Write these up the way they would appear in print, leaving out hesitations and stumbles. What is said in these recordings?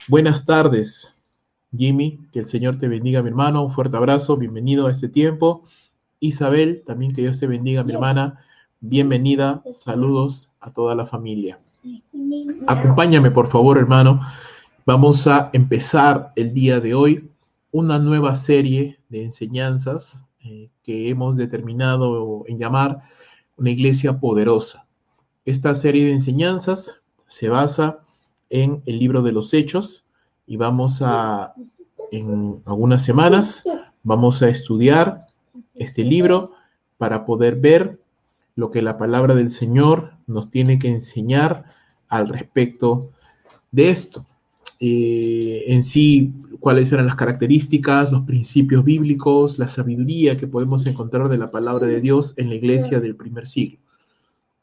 Buenas tardes, Jimmy, que el Señor te bendiga, mi hermano, un fuerte abrazo, bienvenido a este tiempo. Isabel, también que Dios te bendiga, mi hermana, bienvenida, saludos a toda la familia. Acompáñame, por favor, hermano, vamos a empezar el día de hoy una nueva serie de enseñanzas que hemos determinado en llamar una iglesia poderosa. Esta serie de enseñanzas se basa en el libro de los Hechos y en algunas semanas, vamos a estudiar este libro para poder ver lo que la palabra del Señor nos tiene que enseñar al respecto de esto. En sí, cuáles eran las características, los principios bíblicos, la sabiduría que podemos encontrar de la palabra de Dios en la iglesia del primer siglo.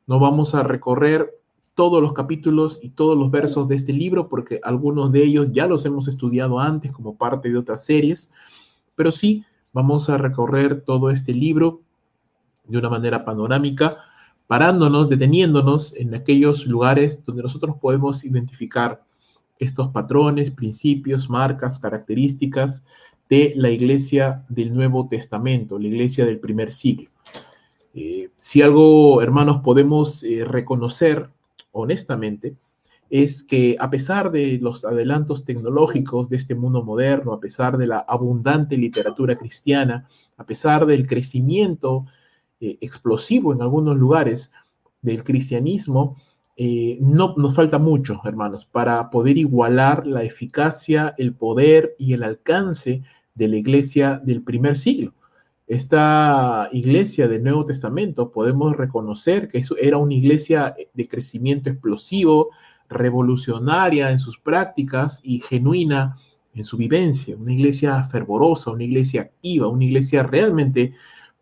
No vamos a recorrer todos los capítulos y todos los versos de este libro, porque algunos de ellos ya los hemos estudiado antes como parte de otras series, pero sí vamos a recorrer todo este libro de una manera panorámica, parándonos, deteniéndonos en aquellos lugares donde nosotros podemos identificar estos patrones, principios, marcas, características de la iglesia del Nuevo Testamento, la iglesia del primer siglo. Si algo, hermanos, podemos reconocer honestamente, es que a pesar de los adelantos tecnológicos de este mundo moderno, a pesar de la abundante literatura cristiana, a pesar del crecimiento explosivo en algunos lugares del cristianismo, no nos falta mucho, hermanos, para poder igualar la eficacia, el poder y el alcance de la iglesia del primer siglo. Esta iglesia del Nuevo Testamento podemos reconocer que eso era una iglesia de crecimiento explosivo, revolucionaria en sus prácticas y genuina en su vivencia, una iglesia fervorosa, una iglesia activa, una iglesia realmente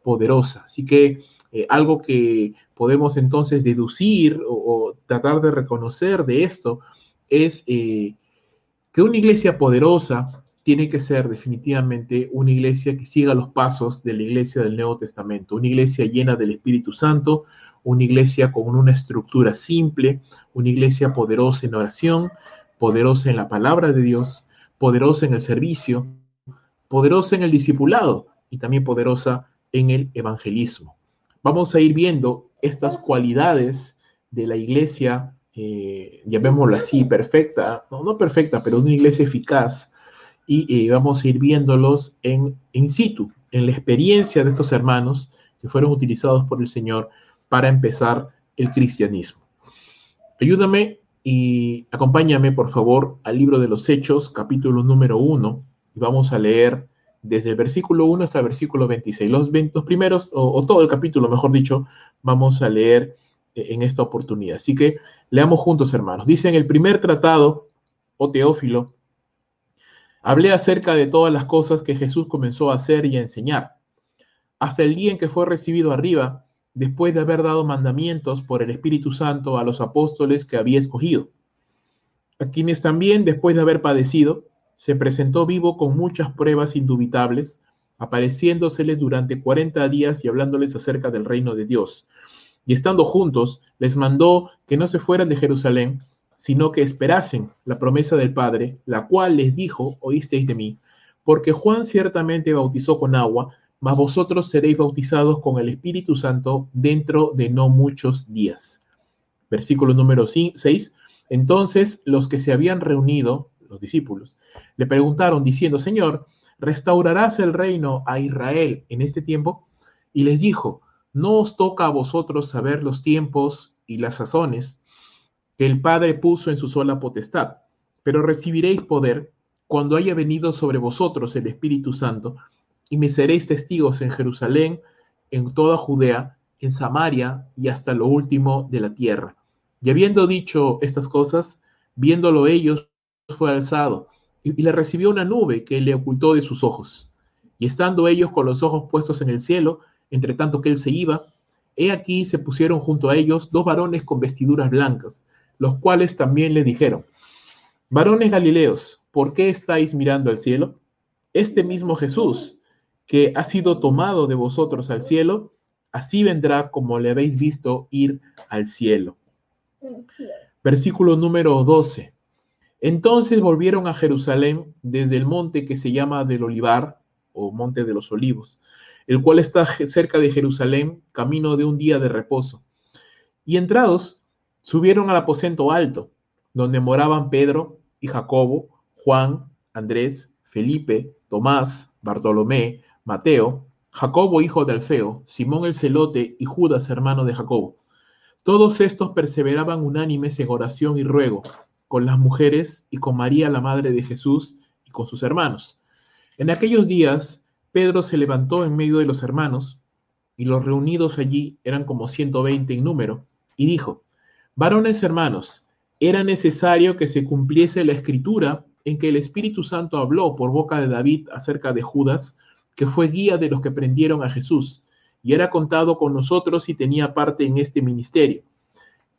poderosa. Así que algo que podemos entonces deducir o tratar de reconocer de esto es que una iglesia poderosa tiene que ser definitivamente una iglesia que siga los pasos de la iglesia del Nuevo Testamento, una iglesia llena del Espíritu Santo, una iglesia con una estructura simple, una iglesia poderosa en oración, poderosa en la palabra de Dios, poderosa en el servicio, poderosa en el discipulado y también poderosa en el evangelismo. Vamos a ir viendo estas cualidades de la iglesia, llamémoslo así, perfecta, no perfecta, pero una iglesia eficaz, y vamos a ir viéndolos in situ, en la experiencia de estos hermanos que fueron utilizados por el Señor para empezar el cristianismo. Ayúdame y acompáñame, por favor, al libro de los Hechos, capítulo número 1, y vamos a leer desde el versículo 1 hasta el versículo 26. Los primeros, o todo el capítulo, mejor dicho, vamos a leer en esta oportunidad. Así que leamos juntos, hermanos. Dice: en el primer tratado, oh Teófilo, hablé acerca de todas las cosas que Jesús comenzó a hacer y a enseñar, hasta el día en que fue recibido arriba, después de haber dado mandamientos por el Espíritu Santo a los apóstoles que había escogido, a quienes también, después de haber padecido, se presentó vivo con muchas pruebas indubitables, apareciéndoseles durante 40 días y hablándoles acerca del reino de Dios. Y estando juntos, les mandó que no se fueran de Jerusalén, sino que esperasen la promesa del Padre, la cual les dijo: oísteis de mí, porque Juan ciertamente bautizó con agua, mas vosotros seréis bautizados con el Espíritu Santo dentro de no muchos días. Versículo número 6. Entonces los que se habían reunido, los discípulos, le preguntaron diciendo: Señor, ¿restaurarás el reino a Israel en este tiempo? Y les dijo: no os toca a vosotros saber los tiempos y las sazones que el Padre puso en su sola potestad, pero recibiréis poder cuando haya venido sobre vosotros el Espíritu Santo, y me seréis testigos en Jerusalén, en toda Judea, en Samaria y hasta lo último de la tierra. Y habiendo dicho estas cosas, viéndolo ellos, fue alzado, y le recibió una nube que le ocultó de sus ojos. Y estando ellos con los ojos puestos en el cielo, entre tanto que él se iba, he aquí se pusieron junto a ellos 2 varones con vestiduras blancas, los cuales también le dijeron: varones Galileos, ¿por qué estáis mirando al cielo? Este mismo Jesús, que ha sido tomado de vosotros al cielo, así vendrá como le habéis visto ir al cielo. Versículo número 12. Entonces volvieron a Jerusalén desde el monte que se llama del Olivar, o monte de los olivos, el cual está cerca de Jerusalén, camino de un día de reposo. Y entrados, subieron al aposento alto, donde moraban Pedro y Jacobo, Juan, Andrés, Felipe, Tomás, Bartolomé, Mateo, Jacobo hijo de Alfeo, Simón el celote y Judas hermano de Jacobo. Todos estos perseveraban unánimes en oración y ruego, con las mujeres y con María la madre de Jesús y con sus hermanos. En aquellos días, Pedro se levantó en medio de los hermanos, y los reunidos allí eran como 120 en número, y dijo: varones hermanos, era necesario que se cumpliese la escritura en que el Espíritu Santo habló por boca de David acerca de Judas, que fue guía de los que prendieron a Jesús, y era contado con nosotros y tenía parte en este ministerio.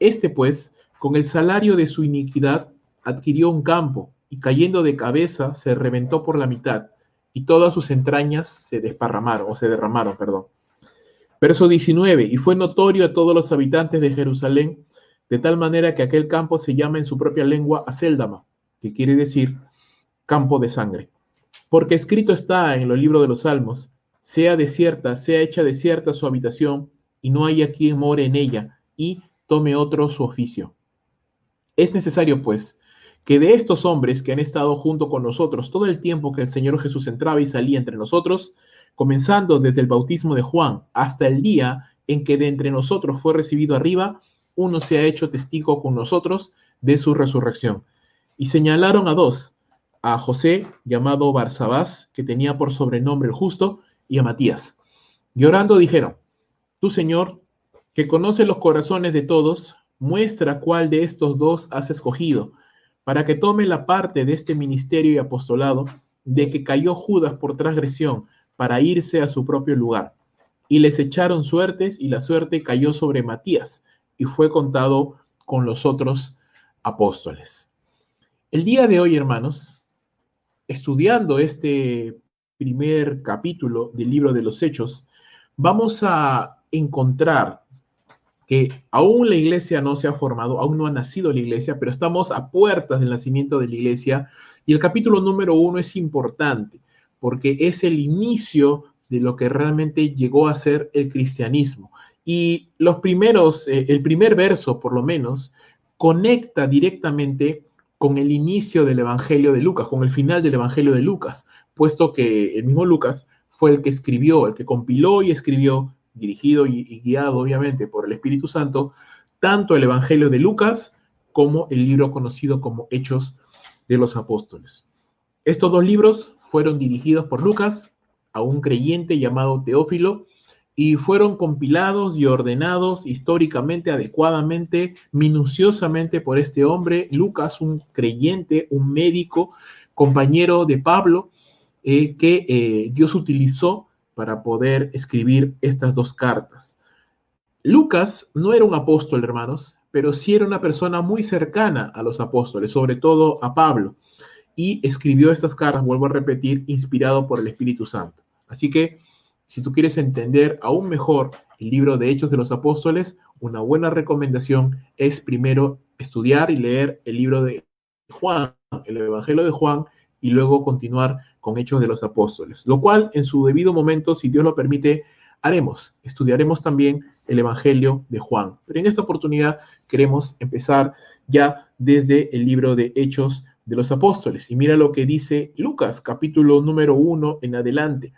Este, pues, con el salario de su iniquidad, adquirió un campo, y cayendo de cabeza, se reventó por la mitad, y todas sus entrañas se derramaron. Verso 19, y fue notorio a todos los habitantes de Jerusalén, de tal manera que aquel campo se llama en su propia lengua Acéldama, que quiere decir campo de sangre. Porque escrito está en el libro de los Salmos: sea hecha desierta su habitación, y no haya quien more en ella, y tome otro su oficio. Es necesario, pues, que de estos hombres que han estado junto con nosotros todo el tiempo que el Señor Jesús entraba y salía entre nosotros, comenzando desde el bautismo de Juan hasta el día en que de entre nosotros fue recibido arriba, uno se ha hecho testigo con nosotros de su resurrección. Y señalaron a dos, a José, llamado Barsabás, que tenía por sobrenombre el Justo, y a Matías. Y orando dijeron: tú, Señor, que conoces los corazones de todos, muestra cuál de estos dos has escogido, para que tome la parte de este ministerio y apostolado, de que cayó Judas por transgresión, para irse a su propio lugar. Y les echaron suertes, y la suerte cayó sobre Matías, y fue contado con los otros apóstoles. El día de hoy, hermanos, estudiando este primer capítulo del libro de los Hechos, vamos a encontrar que aún la iglesia no se ha formado, aún no ha nacido la iglesia, pero estamos a puertas del nacimiento de la iglesia, y el capítulo número 1 es importante, porque es el inicio de lo que realmente llegó a ser el cristianismo. Y el primer verso, por lo menos, conecta directamente con el inicio del Evangelio de Lucas, con el final del Evangelio de Lucas, puesto que el mismo Lucas fue el que escribió, el que compiló y escribió, dirigido y guiado obviamente por el Espíritu Santo, tanto el Evangelio de Lucas como el libro conocido como Hechos de los Apóstoles. Estos dos libros fueron dirigidos por Lucas a un creyente llamado Teófilo, y fueron compilados y ordenados históricamente, adecuadamente, minuciosamente por este hombre, Lucas, un creyente, un médico, compañero de Pablo, que Dios utilizó para poder escribir estas dos cartas. Lucas no era un apóstol, hermanos, pero sí era una persona muy cercana a los apóstoles, sobre todo a Pablo, y escribió estas cartas, vuelvo a repetir, inspirado por el Espíritu Santo. Así que, si tú quieres entender aún mejor el libro de Hechos de los Apóstoles, una buena recomendación es primero estudiar y leer el libro de Juan, el Evangelio de Juan, y luego continuar con Hechos de los Apóstoles, lo cual en su debido momento, si Dios lo permite, haremos. Estudiaremos también el Evangelio de Juan. Pero en esta oportunidad queremos empezar ya desde el libro de Hechos de los Apóstoles. Y mira lo que dice Lucas, capítulo número 1 en adelante,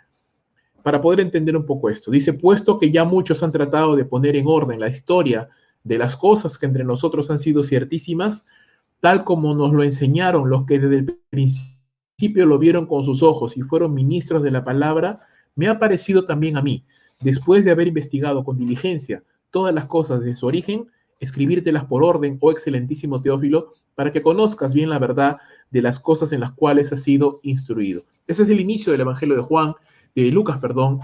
para poder entender un poco esto. Dice: puesto que ya muchos han tratado de poner en orden la historia de las cosas que entre nosotros han sido ciertísimas, tal como nos lo enseñaron los que desde el principio lo vieron con sus ojos y fueron ministros de la palabra, me ha parecido también a mí, después de haber investigado con diligencia todas las cosas de su origen, escribírtelas por orden, oh excelentísimo Teófilo, para que conozcas bien la verdad de las cosas en las cuales has sido instruido. Ese es el inicio del Evangelio de Lucas,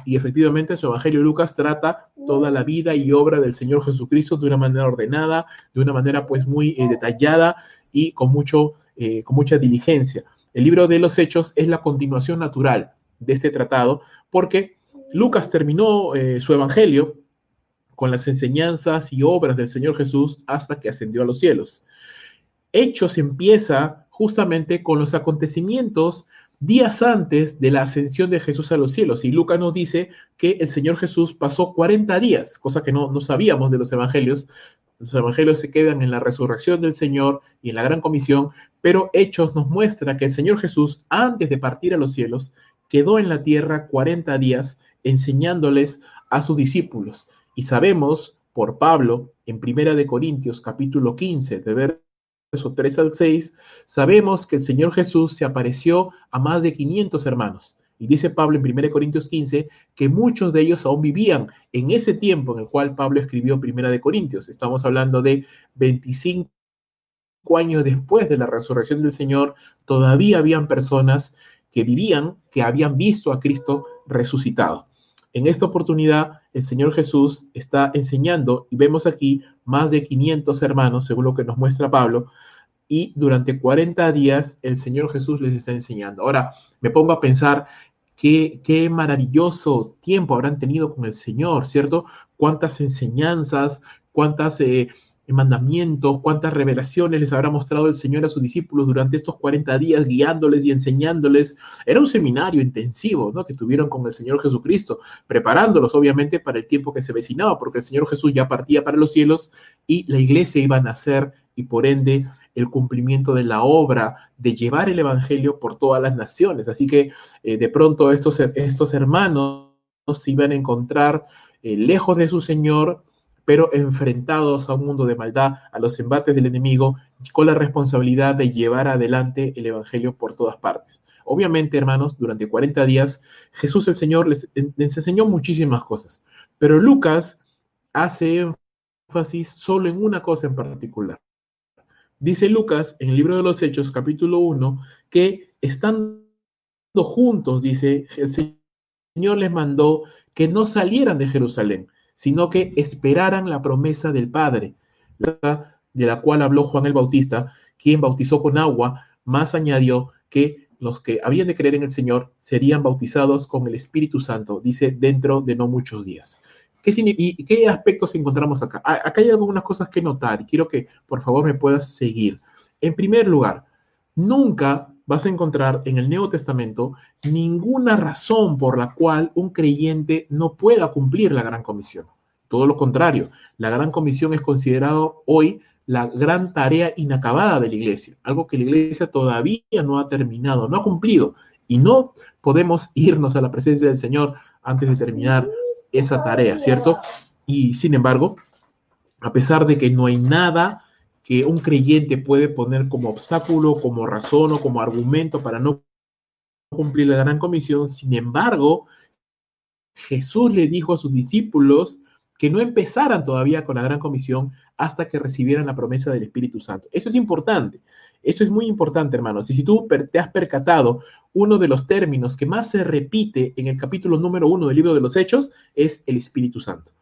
y efectivamente su Evangelio de Lucas trata toda la vida y obra del Señor Jesucristo de una manera ordenada, de una manera pues muy detallada y con mucha diligencia. El libro de los Hechos es la continuación natural de este tratado, porque Lucas terminó su Evangelio con las enseñanzas y obras del Señor Jesús hasta que ascendió a los cielos. Hechos empieza justamente con los acontecimientos días antes de la ascensión de Jesús a los cielos. Y Lucas nos dice que el Señor Jesús pasó 40 días, cosa que no sabíamos de los evangelios. Los evangelios se quedan en la resurrección del Señor y en la gran comisión, pero Hechos nos muestra que el Señor Jesús, antes de partir a los cielos, quedó en la tierra 40 días enseñándoles a sus discípulos. Y sabemos por Pablo, en Primera de Corintios, capítulo 15, de verso 3 al 6, sabemos que el Señor Jesús se apareció a más de 500 hermanos. Y dice Pablo en 1 Corintios 15 que muchos de ellos aún vivían en ese tiempo en el cual Pablo escribió Primera de Corintios. Estamos hablando de 25 años después de la resurrección del Señor, todavía habían personas que vivían, que habían visto a Cristo resucitado. En esta oportunidad, el Señor Jesús está enseñando, y vemos aquí más de 500 hermanos, según lo que nos muestra Pablo, y durante 40 días el Señor Jesús les está enseñando. Ahora, me pongo a pensar qué maravilloso tiempo habrán tenido con el Señor, ¿cierto? Cuántas enseñanzas, cuántas mandamientos, cuántas revelaciones les habrá mostrado el Señor a sus discípulos durante estos 40 días, guiándoles y enseñándoles. Era un seminario intensivo, ¿no?, que tuvieron con el Señor Jesucristo, preparándolos obviamente para el tiempo que se avecinaba, porque el Señor Jesús ya partía para los cielos y la iglesia iba a nacer, y por ende el cumplimiento de la obra de llevar el evangelio por todas las naciones. Así que de pronto estos hermanos se iban a encontrar lejos de su Señor, pero enfrentados a un mundo de maldad, a los embates del enemigo, con la responsabilidad de llevar adelante el evangelio por todas partes. Obviamente, hermanos, durante 40 días Jesús el Señor les enseñó muchísimas cosas, pero Lucas hace énfasis solo en una cosa en particular. Dice Lucas en el libro de los Hechos, capítulo 1, que estando juntos, dice, el Señor les mandó que no salieran de Jerusalén, sino que esperaran la promesa del Padre, de la cual habló Juan el Bautista, quien bautizó con agua, más añadió que los que habían de creer en el Señor serían bautizados con el Espíritu Santo, dice, dentro de no muchos días. ¿Y qué aspectos encontramos acá? Acá hay algunas cosas que notar y quiero que por favor me puedas seguir. En primer lugar, nunca vas a encontrar en el Nuevo Testamento ninguna razón por la cual un creyente no pueda cumplir la Gran Comisión. Todo lo contrario, la Gran Comisión es considerado hoy la gran tarea inacabada de la iglesia, algo que la iglesia todavía no ha terminado, no ha cumplido, y no podemos irnos a la presencia del Señor antes de terminar esa tarea, ¿cierto? Y sin embargo, a pesar de que no hay nada que un creyente puede poner como obstáculo, como razón o como argumento para no cumplir la Gran Comisión, sin embargo, Jesús le dijo a sus discípulos que no empezaran todavía con la Gran Comisión hasta que recibieran la promesa del Espíritu Santo. Eso es importante. Eso es muy importante, hermanos. Y si tú te has percatado, uno de los términos que más se repite en el capítulo número 1 del libro de los Hechos es el Espíritu Santo.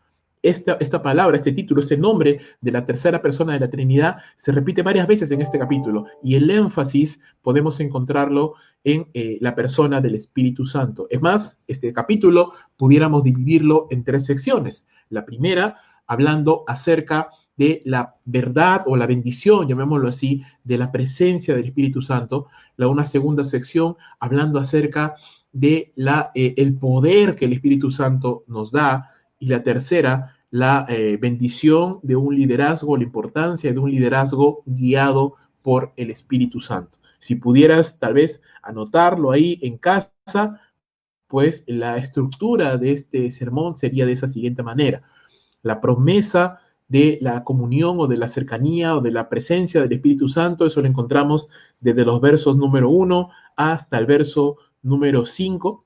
Esta palabra, este título, este nombre de la tercera persona de la Trinidad se repite varias veces en este capítulo, y el énfasis podemos encontrarlo en la persona del Espíritu Santo. Es más, este capítulo pudiéramos dividirlo en 3 secciones. La primera, hablando acerca de la verdad o la bendición, llamémoslo así, de la presencia del Espíritu Santo. Una segunda sección, hablando acerca de el poder que el Espíritu Santo nos da. Y la tercera, la bendición de un liderazgo, la importancia de un liderazgo guiado por el Espíritu Santo. Si pudieras tal vez anotarlo ahí en casa, pues la estructura de este sermón sería de esa siguiente manera. La promesa de la comunión o de la cercanía o de la presencia del Espíritu Santo, eso lo encontramos desde los versos número 1 hasta el verso número 5.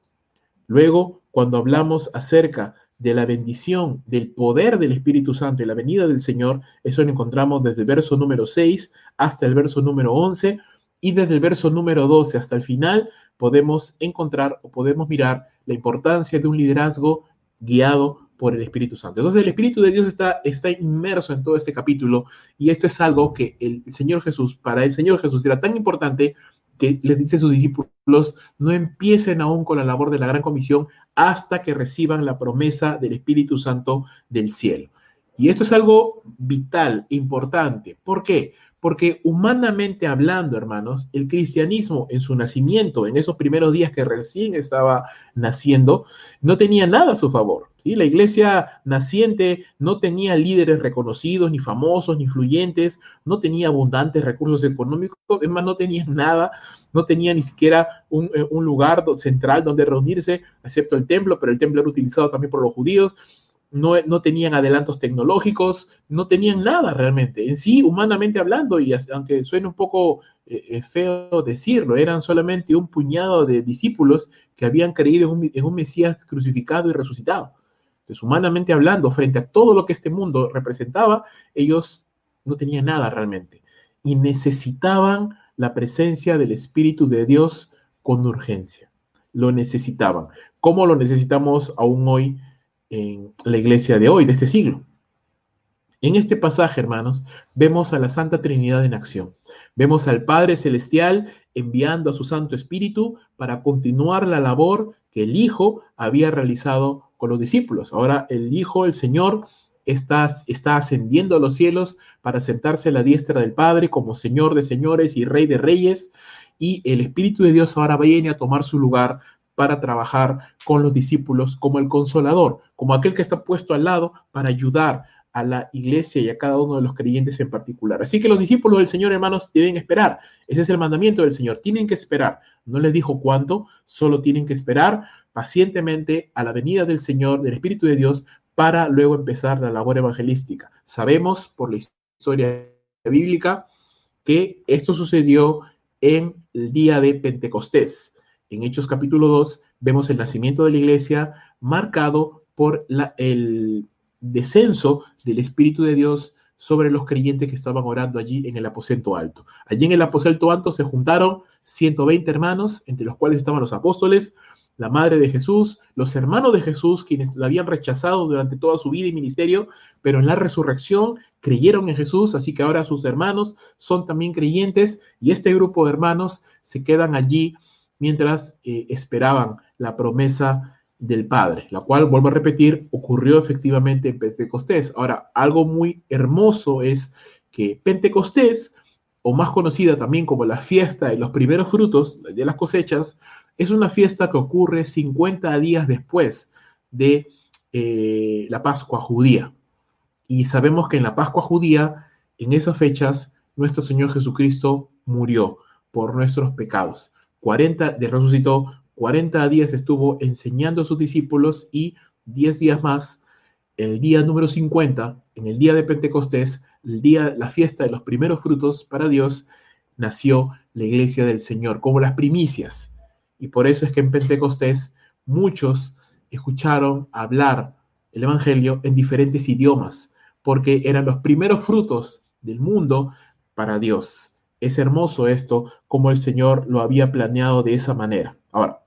Luego, cuando hablamos acerca de la bendición, del poder del Espíritu Santo y la venida del Señor, eso lo encontramos desde el verso número 6 hasta el verso número 11, y desde el verso número 12 hasta el final podemos encontrar o podemos mirar la importancia de un liderazgo guiado por el Espíritu Santo. Entonces el Espíritu de Dios está inmerso en todo este capítulo, y esto es algo que para el Señor Jesús era tan importante que les dice a sus discípulos: no empiecen aún con la labor de la Gran Comisión hasta que reciban la promesa del Espíritu Santo del cielo. Y esto es algo vital, importante. ¿Por qué? Porque humanamente hablando, hermanos, el cristianismo en su nacimiento, en esos primeros días que recién estaba naciendo, no tenía nada a su favor. ¿Sí? La iglesia naciente no tenía líderes reconocidos, ni famosos, ni influyentes, no tenía abundantes recursos económicos, es más, no tenía nada, no tenía ni siquiera un lugar central donde reunirse, excepto el templo, pero el templo era utilizado también por los judíos. No tenían adelantos tecnológicos, no tenían nada realmente. En sí, humanamente hablando, y aunque suene un poco feo decirlo, eran solamente un puñado de discípulos que habían creído en un Mesías crucificado y resucitado. Entonces, humanamente hablando, frente a todo lo que este mundo representaba, ellos no tenían nada realmente. Y necesitaban la presencia del Espíritu de Dios con urgencia. Lo necesitaban. ¿Cómo lo necesitamos aún hoy en la iglesia de hoy, de este siglo? En este pasaje, hermanos, vemos a la Santa Trinidad en acción. Vemos al Padre Celestial enviando a su Santo Espíritu para continuar la labor que el Hijo había realizado con los discípulos. Ahora el Hijo, el Señor, está ascendiendo a los cielos para sentarse a la diestra del Padre como Señor de señores y Rey de reyes, y el Espíritu de Dios ahora viene a tomar su lugar para trabajar con los discípulos como el consolador, como aquel que está puesto al lado para ayudar a la iglesia y a cada uno de los creyentes en particular. Así que los discípulos del Señor, hermanos, deben esperar. Ese es el mandamiento del Señor. Tienen que esperar. No les dijo cuánto, solo tienen que esperar pacientemente a la venida del Señor, del Espíritu de Dios, para luego empezar la labor evangelística. Sabemos por la historia bíblica que esto sucedió en el día de Pentecostés. En Hechos capítulo 2 vemos el nacimiento de la iglesia marcado por el descenso del Espíritu de Dios sobre los creyentes que estaban orando allí en el aposento alto. Allí en el aposento alto se juntaron 120 hermanos, entre los cuales estaban los apóstoles, la madre de Jesús, los hermanos de Jesús, quienes la habían rechazado durante toda su vida y ministerio, pero en la resurrección creyeron en Jesús, así que ahora sus hermanos son también creyentes, y este grupo de hermanos se quedan allí mientras esperaban la promesa del Padre, la cual, vuelvo a repetir, ocurrió efectivamente en Pentecostés. Ahora, algo muy hermoso es que Pentecostés, o más conocida también como la fiesta de los primeros frutos de las cosechas, es una fiesta que ocurre 50 días después de la Pascua judía. Y sabemos que en la Pascua judía, en esas fechas, nuestro Señor Jesucristo murió por nuestros pecados. Resucitó, 40 días estuvo enseñando a sus discípulos y 10 días más, el día número 50, en el día de Pentecostés, la fiesta de los primeros frutos para Dios, nació la iglesia del Señor, como las primicias. Y por eso es que en Pentecostés muchos escucharon hablar el Evangelio en diferentes idiomas, porque eran los primeros frutos del mundo para Dios. Es hermoso esto, como el Señor lo había planeado de esa manera. Ahora,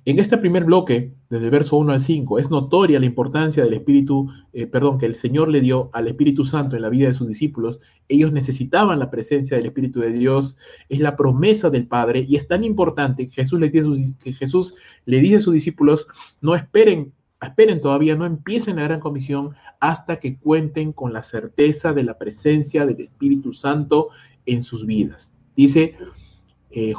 en este primer bloque, desde el verso 1 al 5, es notoria la importancia del Espíritu, que el Señor le dio al Espíritu Santo en la vida de sus discípulos. Ellos necesitaban la presencia del Espíritu de Dios, es la promesa del Padre, y es tan importante que Jesús le dice a sus discípulos, no esperen todavía, no empiecen la gran comisión hasta que cuenten con la certeza de la presencia del Espíritu Santo en sus vidas. Dice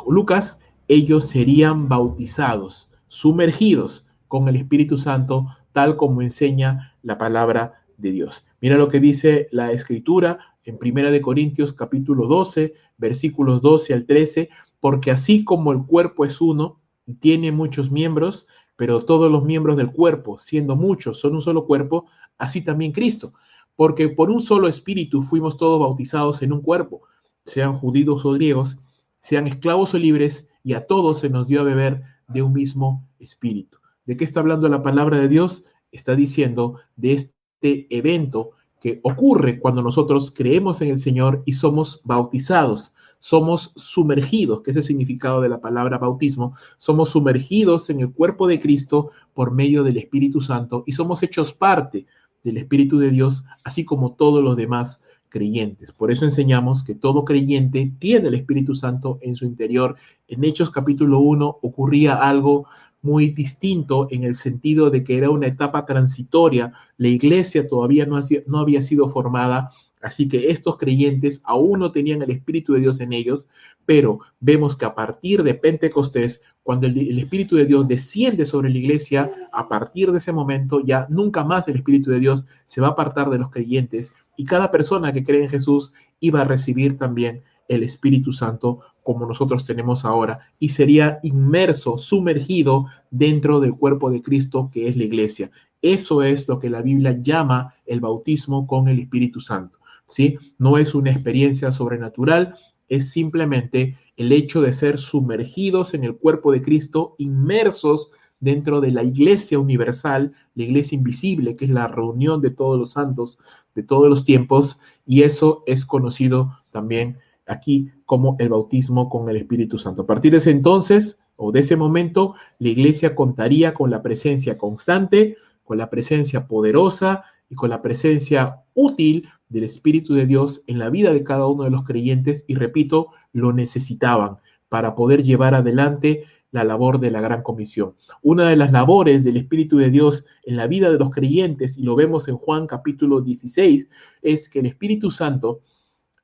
Lucas, ellos serían bautizados, sumergidos con el Espíritu Santo, tal como enseña la palabra de Dios. Mira lo que dice la Escritura en 1 Corintios capítulo 12, versículos 12 al 13, porque así como el cuerpo es uno y tiene muchos miembros, pero todos los miembros del cuerpo, siendo muchos, son un solo cuerpo, así también Cristo. Porque por un solo espíritu fuimos todos bautizados en un cuerpo, sean judíos o griegos, sean esclavos o libres, y a todos se nos dio a beber de un mismo espíritu. ¿De qué está hablando la palabra de Dios? Está diciendo de este evento que ocurre cuando nosotros creemos en el Señor y somos bautizados, somos sumergidos, que es el significado de la palabra bautismo, somos sumergidos en el cuerpo de Cristo por medio del Espíritu Santo y somos hechos parte del Espíritu de Dios, así como todos los demás creyentes. Por eso enseñamos que todo creyente tiene el Espíritu Santo en su interior. En Hechos capítulo 1 ocurría algo muy distinto en el sentido de que era una etapa transitoria. La iglesia todavía no había sido formada, así que estos creyentes aún no tenían el Espíritu de Dios en ellos, pero vemos que a partir de Pentecostés, cuando el Espíritu de Dios desciende sobre la iglesia, a partir de ese momento ya nunca más el Espíritu de Dios se va a apartar de los creyentes y cada persona que cree en Jesús iba a recibir también el Espíritu Santo como nosotros tenemos ahora y sería inmerso, sumergido dentro del cuerpo de Cristo que es la iglesia. Eso es lo que la Biblia llama el bautismo con el Espíritu Santo, ¿sí? No es una experiencia sobrenatural, es simplemente el hecho de ser sumergidos en el cuerpo de Cristo, inmersos dentro de la iglesia universal, la iglesia invisible, que es la reunión de todos los santos de todos los tiempos, y eso es conocido también aquí como el bautismo con el Espíritu Santo. A partir de ese entonces, o de ese momento, la iglesia contaría con la presencia constante, con la presencia poderosa y con la presencia útil del Espíritu de Dios en la vida de cada uno de los creyentes, y repito, lo necesitaban para poder llevar adelante la labor de la Gran Comisión. Una de las labores del Espíritu de Dios en la vida de los creyentes, y lo vemos en Juan capítulo 16, es que el Espíritu Santo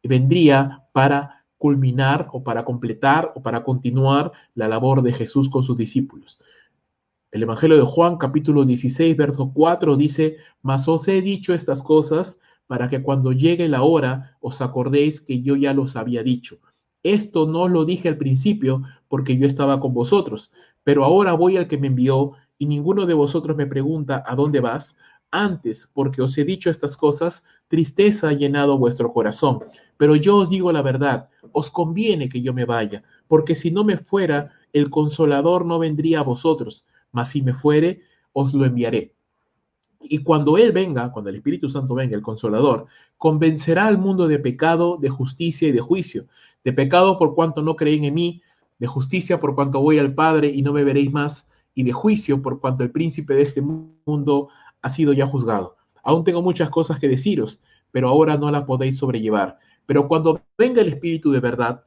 vendría para culminar o para completar o para continuar la labor de Jesús con sus discípulos. El Evangelio de Juan, capítulo 16, verso 4, dice: mas os he dicho estas cosas para que cuando llegue la hora os acordéis que yo ya los había dicho. Esto no lo dije al principio porque yo estaba con vosotros, pero ahora voy al que me envió y ninguno de vosotros me pregunta ¿a dónde vas? Antes, porque os he dicho estas cosas, tristeza ha llenado vuestro corazón. Pero yo os digo la verdad, os conviene que yo me vaya, porque si no me fuera, el Consolador no vendría a vosotros, mas si me fuere, os lo enviaré. Y cuando Él venga, cuando el Espíritu Santo venga, el Consolador, convencerá al mundo de pecado, de justicia y de juicio. De pecado por cuanto no creen en mí, de justicia por cuanto voy al Padre y no me veréis más, y de juicio por cuanto el príncipe de este mundo ha sido ya juzgado. Aún tengo muchas cosas que deciros, pero ahora no las podéis sobrellevar. Pero cuando venga el Espíritu de verdad,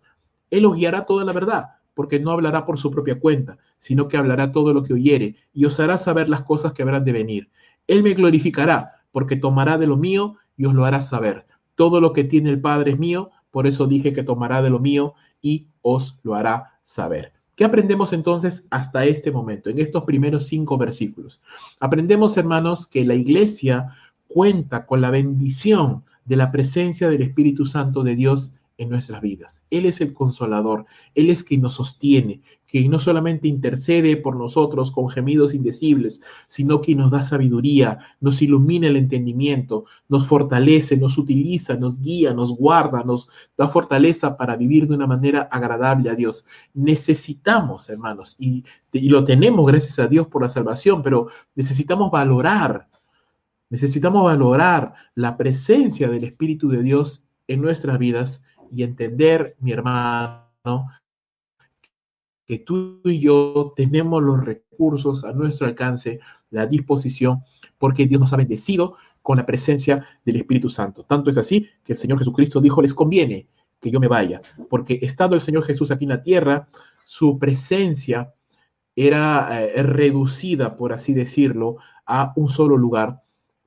Él os guiará toda la verdad, porque no hablará por su propia cuenta, sino que hablará todo lo que oyere, y os hará saber las cosas que habrán de venir. Él me glorificará, porque tomará de lo mío y os lo hará saber. Todo lo que tiene el Padre es mío, por eso dije que tomará de lo mío y os lo hará saber. ¿Qué aprendemos entonces hasta este momento, en estos primeros 5 versículos? Aprendemos, hermanos, que la iglesia cuenta con la bendición de la presencia del Espíritu Santo de Dios en nuestras vidas. Él es el consolador, Él es quien nos sostiene, que no solamente intercede por nosotros con gemidos indecibles, sino que nos da sabiduría, nos ilumina el entendimiento, nos fortalece, nos utiliza, nos guía, nos guarda, nos da fortaleza para vivir de una manera agradable a Dios. Necesitamos, hermanos, y lo tenemos gracias a Dios por la salvación, pero necesitamos valorar la presencia del Espíritu de Dios en nuestras vidas y entender, mi hermano, que tú y yo tenemos los recursos a nuestro alcance, la disposición, porque Dios nos ha bendecido con la presencia del Espíritu Santo. Tanto es así que el Señor Jesucristo dijo: les conviene que yo me vaya, porque estando el Señor Jesús aquí en la tierra, su presencia era reducida, por así decirlo, a un solo lugar,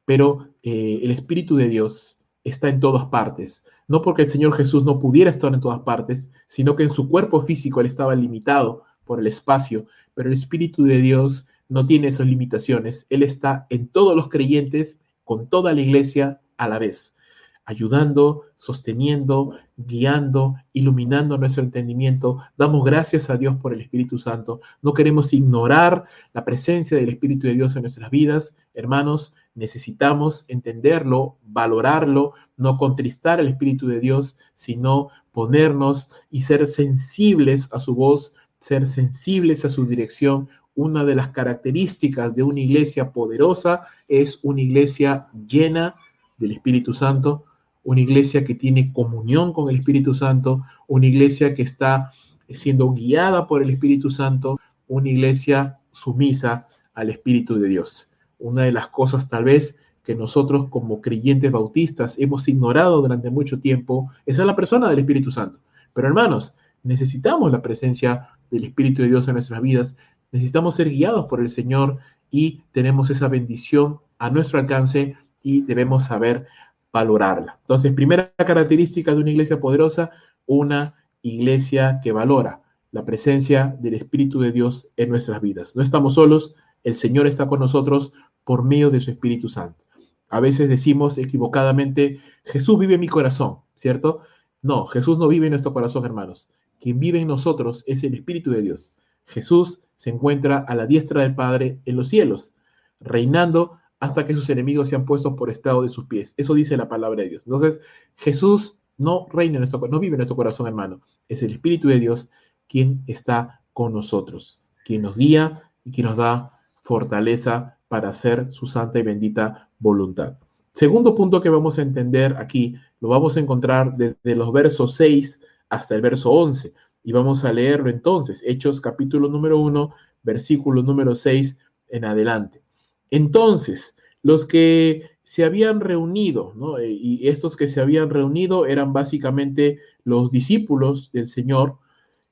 pero el Espíritu de Dios está en todas partes. No porque el Señor Jesús no pudiera estar en todas partes, sino que en su cuerpo físico él estaba limitado por el espacio, pero el Espíritu de Dios no tiene esas limitaciones. Él está en todos los creyentes, con toda la iglesia a la vez, ayudando, sosteniendo, guiando, iluminando nuestro entendimiento. Damos gracias a Dios por el Espíritu Santo. No queremos ignorar la presencia del Espíritu de Dios en nuestras vidas. Hermanos, necesitamos entenderlo, valorarlo, no contristar al Espíritu de Dios, sino ponernos y ser sensibles a su voz, ser sensibles a su dirección. Una de las características de una iglesia poderosa es una iglesia llena del Espíritu Santo, una iglesia que tiene comunión con el Espíritu Santo, una iglesia que está siendo guiada por el Espíritu Santo, una iglesia sumisa al Espíritu de Dios. Una de las cosas tal vez que nosotros como creyentes bautistas hemos ignorado durante mucho tiempo es la persona del Espíritu Santo. Pero hermanos, necesitamos la presencia del Espíritu de Dios en nuestras vidas, necesitamos ser guiados por el Señor y tenemos esa bendición a nuestro alcance y debemos saber valorarla. Entonces, primera característica de una iglesia poderosa, una iglesia que valora la presencia del Espíritu de Dios en nuestras vidas. No estamos solos, el Señor está con nosotros por medio de su Espíritu Santo. A veces decimos equivocadamente, Jesús vive en mi corazón, ¿cierto? No, Jesús no vive en nuestro corazón, hermanos. Quien vive en nosotros es el Espíritu de Dios. Jesús se encuentra a la diestra del Padre en los cielos, reinando hasta que sus enemigos sean puestos por estrado de sus pies. Eso dice la palabra de Dios. Entonces, Jesús no reina no vive en nuestro corazón, hermano. Es el Espíritu de Dios quien está con nosotros, quien nos guía y quien nos da fortaleza para hacer su santa y bendita voluntad. Segundo punto que vamos a entender aquí, lo vamos a encontrar desde los versos 6 hasta el verso 11. Y vamos a leerlo entonces, Hechos capítulo número 1, versículo número 6 en adelante. Entonces, los que se habían reunido, ¿no? Y estos que se habían reunido eran básicamente los discípulos del Señor.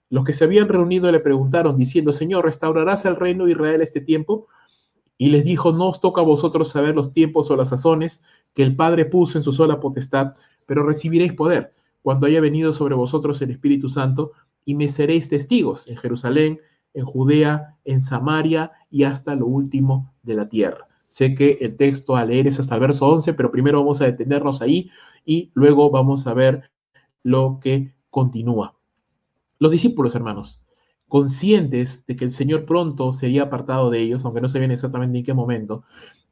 Los que se habían reunido le preguntaron diciendo, Señor, ¿restaurarás el reino de Israel este tiempo? Y les dijo, no os toca a vosotros saber los tiempos o las sazones que el Padre puso en su sola potestad, pero recibiréis poder cuando haya venido sobre vosotros el Espíritu Santo, y me seréis testigos en Jerusalén, en Judea, en Samaria y hasta lo último de la tierra. Sé que el texto a leer es hasta el verso 11, pero primero vamos a detenernos ahí y luego vamos a ver lo que continúa. Los discípulos, hermanos, conscientes de que el Señor pronto sería apartado de ellos, aunque no sabían exactamente en qué momento,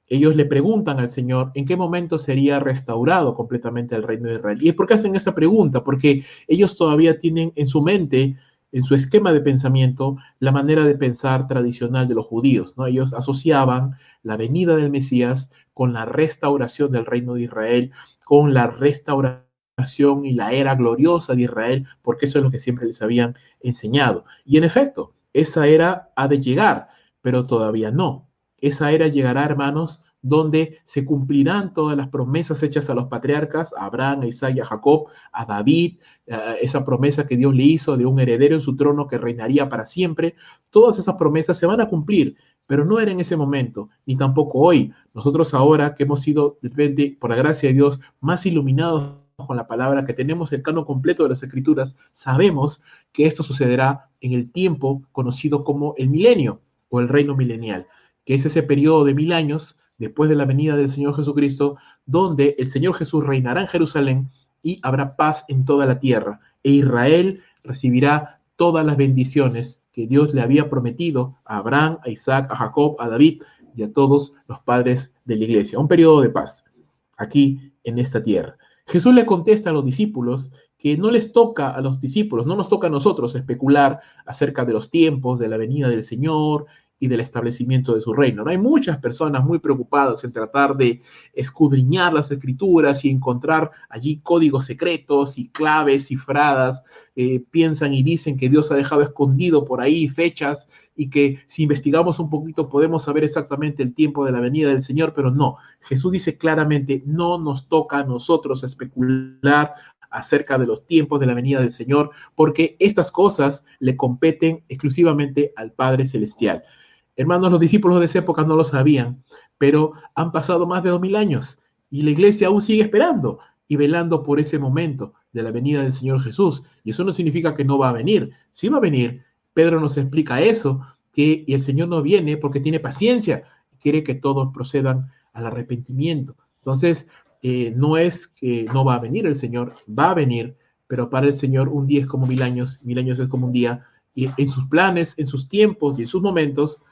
ellos le preguntan al Señor en qué momento sería restaurado completamente el reino de Israel. ¿Y por qué hacen esa pregunta? Porque ellos todavía tienen en su mente, en su esquema de pensamiento, la manera de pensar tradicional de los judíos, ¿no? Ellos asociaban la venida del Mesías con la restauración del reino de Israel, con la restauración y la era gloriosa de Israel, porque eso es lo que siempre les habían enseñado. Y en efecto, esa era ha de llegar, pero todavía no. Esa era llegará, hermanos, donde se cumplirán todas las promesas hechas a los patriarcas, a Abraham, a Isaac y a Jacob, a David, esa promesa que Dios le hizo de un heredero en su trono que reinaría para siempre. Todas esas promesas se van a cumplir, pero no era en ese momento, ni tampoco hoy. Nosotros ahora que hemos sido, de repente, por la gracia de Dios, más iluminados con la palabra, que tenemos el canon completo de las Escrituras, sabemos que esto sucederá en el tiempo conocido como el milenio o el reino milenial, que es ese periodo de 1000 años después de la venida del Señor Jesucristo, donde el Señor Jesús reinará en Jerusalén y habrá paz en toda la tierra, e Israel recibirá todas las bendiciones que Dios le había prometido a Abraham, a Isaac, a Jacob, a David y a todos los padres de la iglesia. Un periodo de paz aquí en esta tierra. Jesús le contesta a los discípulos que no les toca a los discípulos, no nos toca a nosotros especular acerca de los tiempos, de la venida del Señor y del establecimiento de su reino. ¿No? Hay muchas personas muy preocupadas en tratar de escudriñar las Escrituras y encontrar allí códigos secretos y claves cifradas. Piensan y dicen que Dios ha dejado escondido por ahí fechas y que si investigamos un poquito podemos saber exactamente el tiempo de la venida del Señor, pero no. Jesús dice claramente, no nos toca a nosotros especular acerca de los tiempos de la venida del Señor, porque estas cosas le competen exclusivamente al Padre Celestial. Hermanos, los discípulos de esa época no lo sabían, pero han pasado más de 2000 años y la iglesia aún sigue esperando y velando por ese momento de la venida del Señor Jesús. Y eso no significa que no va a venir. Sí va a venir. Pedro nos explica eso, que el Señor no viene porque tiene paciencia, quiere que todos procedan al arrepentimiento. Entonces, no es que no va a venir el Señor, va a venir, pero para el Señor un día es como 1000 años es como un día, y en sus planes, en sus tiempos y en sus momentos,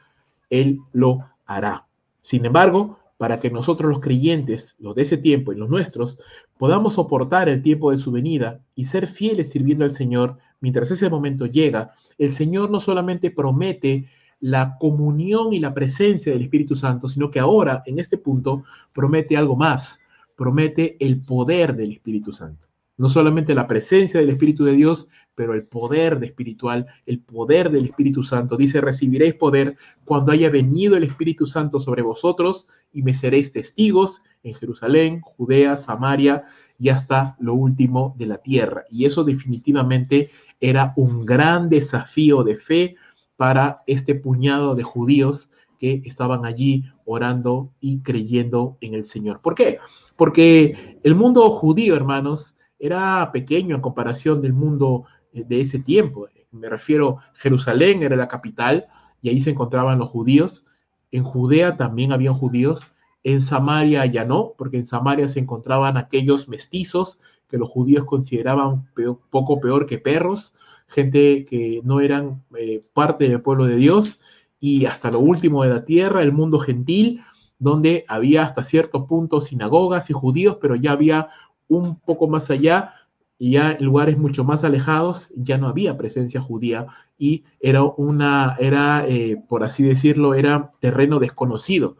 Él lo hará. Sin embargo, para que nosotros los creyentes, los de ese tiempo y los nuestros, podamos soportar el tiempo de su venida y ser fieles sirviendo al Señor mientras ese momento llega, el Señor no solamente promete la comunión y la presencia del Espíritu Santo, sino que ahora, en este punto, promete algo más, promete el poder del Espíritu Santo. No solamente la presencia del Espíritu de Dios, pero el poder espiritual, el poder del Espíritu Santo. Dice, recibiréis poder cuando haya venido el Espíritu Santo sobre vosotros y me seréis testigos en Jerusalén, Judea, Samaria y hasta lo último de la tierra. Y eso definitivamente era un gran desafío de fe para este puñado de judíos que estaban allí orando y creyendo en el Señor. ¿Por qué? Porque el mundo judío, hermanos, era pequeño en comparación del mundo de ese tiempo. Me refiero, Jerusalén era la capital y ahí se encontraban los judíos. En Judea también habían judíos. En Samaria ya no, porque en Samaria se encontraban aquellos mestizos que los judíos consideraban poco peor que perros, gente que no eran parte del pueblo de Dios, y hasta lo último de la tierra, el mundo gentil, donde había hasta cierto punto sinagogas y judíos, pero ya había un poco más allá, y ya en lugares mucho más alejados, ya no había presencia judía, y por así decirlo, era terreno desconocido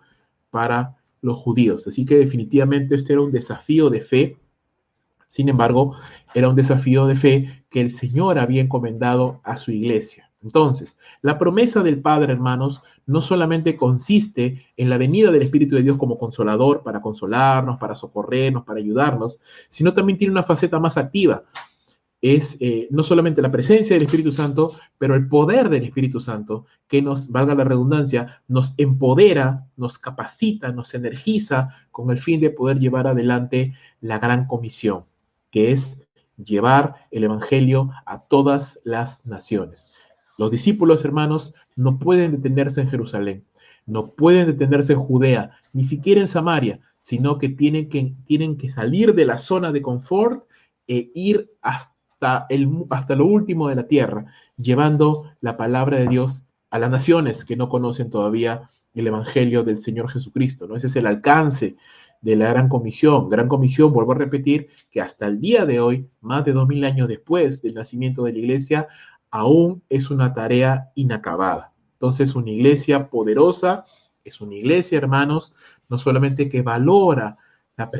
para los judíos. Así que definitivamente este era un desafío de fe. Sin embargo, era un desafío de fe que el Señor había encomendado a su iglesia. Entonces, la promesa del Padre, hermanos, no solamente consiste en la venida del Espíritu de Dios como consolador para consolarnos, para socorrernos, para ayudarnos, sino también tiene una faceta más activa. Es no solamente la presencia del Espíritu Santo, pero el poder del Espíritu Santo, que nos, valga la redundancia, nos empodera, nos capacita, nos energiza con el fin de poder llevar adelante la gran comisión, que es llevar el Evangelio a todas las naciones. Los discípulos, hermanos, no pueden detenerse en Jerusalén, no pueden detenerse en Judea, ni siquiera en Samaria, sino que tienen que salir de la zona de confort e ir hasta lo último de la tierra, llevando la palabra de Dios a las naciones que no conocen todavía el Evangelio del Señor Jesucristo, ¿no? Ese es el alcance de la Gran Comisión. Gran Comisión, vuelvo a repetir, que hasta el día de hoy, más de 2000 años después del nacimiento de la iglesia, aún es una tarea inacabada. Entonces, una iglesia poderosa es una iglesia, hermanos, no solamente que valora la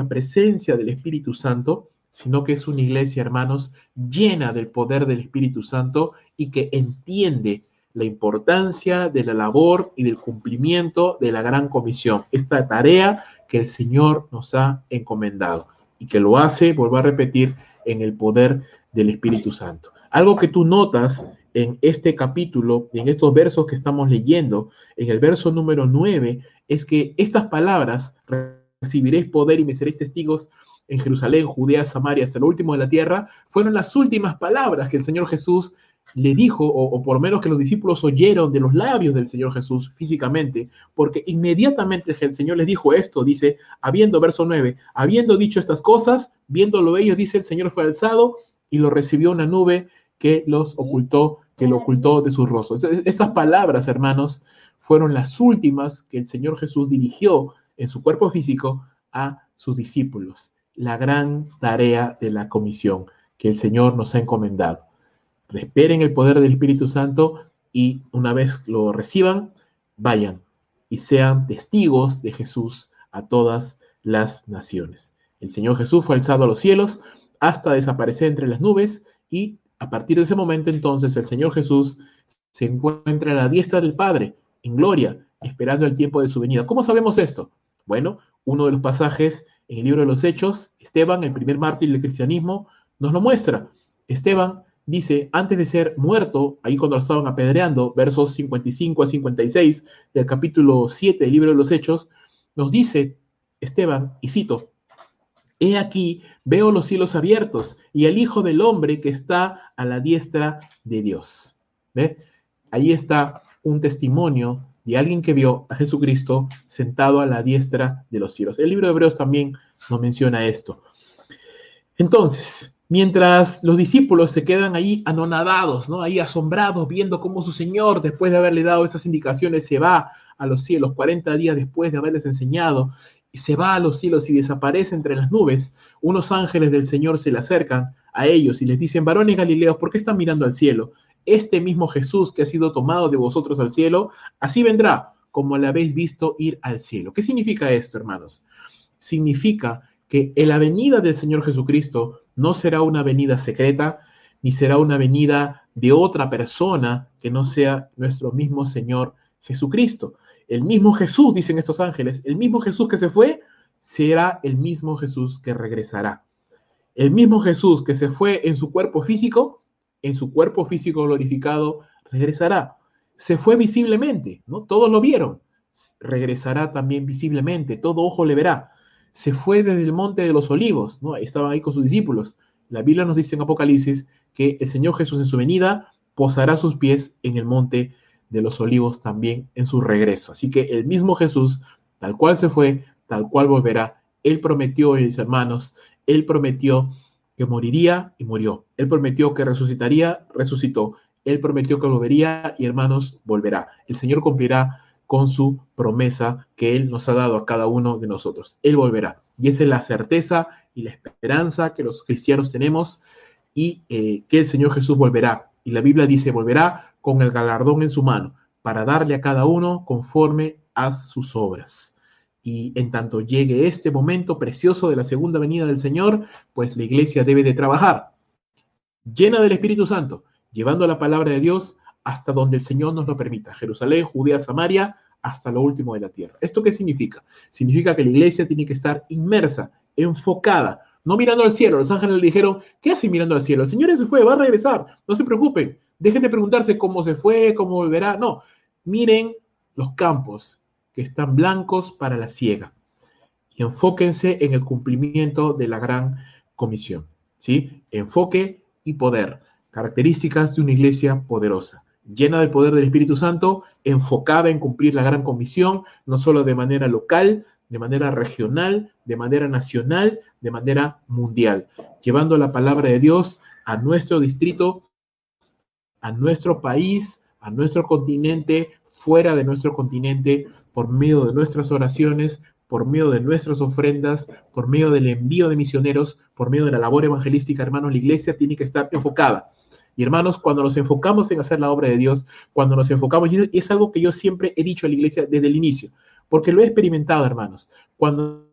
presencia del Espíritu Santo, sino que es una iglesia, hermanos, llena del poder del Espíritu Santo y que entiende la importancia de la labor y del cumplimiento de la gran comisión, esta tarea que el Señor nos ha encomendado y que lo hace, vuelvo a repetir, en el poder del Espíritu Santo. Algo que tú notas en este capítulo y en estos versos que estamos leyendo, en el verso número 9, es que estas palabras, recibiréis poder y me seréis testigos en Jerusalén, Judea, Samaria, hasta lo último de la tierra, fueron las últimas palabras que el Señor Jesús le dijo, o por lo menos que los discípulos oyeron de los labios del Señor Jesús físicamente, porque inmediatamente el Señor les dijo esto, dice, verso 9, habiendo dicho estas cosas, viéndolo ellos, dice, el Señor fue alzado y lo recibió una nube que lo ocultó de sus rostros. Esas palabras, hermanos, fueron las últimas que el Señor Jesús dirigió en su cuerpo físico a sus discípulos. La gran tarea de la comisión que el Señor nos ha encomendado. Esperen el poder del Espíritu Santo y una vez lo reciban, vayan y sean testigos de Jesús a todas las naciones. El Señor Jesús fue alzado a los cielos hasta desaparecer entre las nubes y a partir de ese momento entonces el Señor Jesús se encuentra a la diestra del Padre en gloria, esperando el tiempo de su venida. ¿Cómo sabemos esto? Bueno, uno de los pasajes en el libro de los Hechos, Esteban, el primer mártir del cristianismo, nos lo muestra. Esteban dice, antes de ser muerto, ahí cuando lo estaban apedreando, versos 55 a 56 del capítulo 7 del libro de los Hechos, nos dice Esteban, y cito, he aquí, veo los cielos abiertos y al Hijo del Hombre que está a la diestra de Dios. ¿Ve? Ahí está un testimonio de alguien que vio a Jesucristo sentado a la diestra de los cielos. El libro de Hebreos también nos menciona esto. Entonces, mientras los discípulos se quedan ahí anonadados, ¿no? Ahí asombrados, viendo cómo su Señor, después de haberle dado estas indicaciones, se va a los cielos, 40 días después de haberles enseñado, y se va a los cielos y desaparece entre las nubes, unos ángeles del Señor se le acercan a ellos y les dicen, varones galileos, ¿por qué están mirando al cielo? Este mismo Jesús que ha sido tomado de vosotros al cielo, así vendrá, como le habéis visto ir al cielo. ¿Qué significa esto, hermanos? Significa que la venida del Señor Jesucristo no será una venida secreta, ni será una venida de otra persona que no sea nuestro mismo Señor Jesucristo. El mismo Jesús, dicen estos ángeles, el mismo Jesús que se fue, será el mismo Jesús que regresará. El mismo Jesús que se fue en su cuerpo físico glorificado, regresará. se fue visiblemente, ¿no? Todos lo vieron. Regresará también visiblemente, todo ojo le verá. Se fue desde el monte de los olivos, ¿no? Estaban ahí con sus discípulos. La Biblia nos dice en Apocalipsis que el Señor Jesús en su venida posará sus pies en el monte de los olivos también en su regreso. Así que el mismo Jesús, tal cual se fue, tal cual volverá. Él prometió, mis hermanos, él prometió que moriría y murió. Él prometió que resucitaría, resucitó. Él prometió que volvería y, hermanos, volverá. El Señor cumplirá con su promesa que Él nos ha dado a cada uno de nosotros. Él volverá. Y esa es la certeza y la esperanza que los cristianos tenemos y que el Señor Jesús volverá. Y la Biblia dice, volverá con el galardón en su mano para darle a cada uno conforme a sus obras. Y en tanto llegue este momento precioso de la segunda venida del Señor, pues la iglesia debe de trabajar llena del Espíritu Santo, llevando la palabra de Dios hasta donde el Señor nos lo permita. Jerusalén, Judea, Samaria, hasta lo último de la tierra. ¿Esto qué significa? Significa que la iglesia tiene que estar inmersa, enfocada, no mirando al cielo. Los ángeles le dijeron, ¿qué hacen mirando al cielo? El Señor ya se fue, va a regresar, no se preocupen. Dejen de preguntarse cómo se fue, cómo volverá. No, miren los campos que están blancos para la siega y enfóquense en el cumplimiento de la gran comisión. ¿Sí? Enfoque y poder, características de una iglesia poderosa, llena del poder del Espíritu Santo, enfocada en cumplir la gran comisión, no solo de manera local, de manera regional, de manera nacional, de manera mundial, llevando la palabra de Dios a nuestro distrito, a nuestro país, a nuestro continente, fuera de nuestro continente, por medio de nuestras oraciones, por medio de nuestras ofrendas, por medio del envío de misioneros, por medio de la labor evangelística, hermanos, la iglesia tiene que estar enfocada. Y hermanos, cuando nos enfocamos en hacer la obra de Dios, cuando nos enfocamos, y es algo que yo siempre he dicho a la iglesia desde el inicio, porque lo he experimentado, hermanos, cuando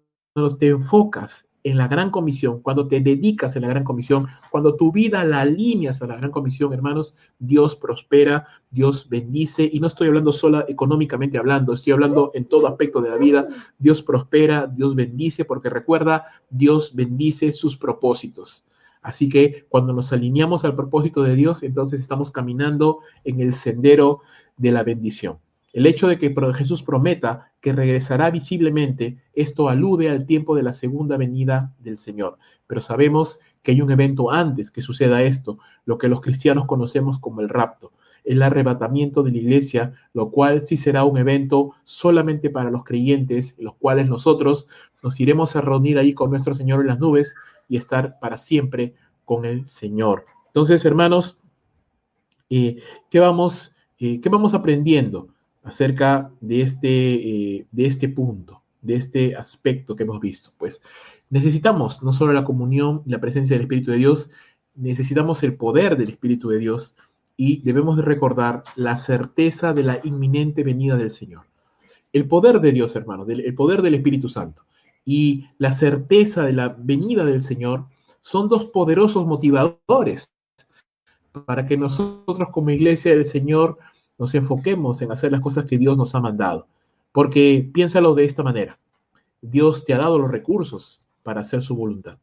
te enfocas en la gran comisión, cuando te dedicas en la gran comisión, cuando tu vida la alineas a la gran comisión, hermanos, Dios prospera, Dios bendice, y no estoy hablando solo económicamente hablando, estoy hablando en todo aspecto de la vida. Dios prospera, Dios bendice, porque recuerda, Dios bendice sus propósitos. Así que cuando nos alineamos al propósito de Dios, entonces estamos caminando en el sendero de la bendición. El hecho de que Jesús prometa que regresará visiblemente, esto alude al tiempo de la segunda venida del Señor. Pero sabemos que hay un evento antes que suceda esto, lo que los cristianos conocemos como el rapto, el arrebatamiento de la iglesia, lo cual sí será un evento solamente para los creyentes, los cuales nosotros nos iremos a reunir ahí con nuestro Señor en las nubes y estar para siempre con el Señor. Entonces, hermanos, ¿qué vamos aprendiendo acerca de este punto, de este aspecto que hemos visto? Pues necesitamos no solo la comunión y la presencia del Espíritu de Dios, necesitamos el poder del Espíritu de Dios y debemos de recordar la certeza de la inminente venida del Señor. El poder de Dios, hermanos, el poder del Espíritu Santo y la certeza de la venida del Señor son dos poderosos motivadores para que nosotros como iglesia del Señor nos enfoquemos en hacer las cosas que Dios nos ha mandado. Porque piénsalo de esta manera. Dios te ha dado los recursos para hacer su voluntad.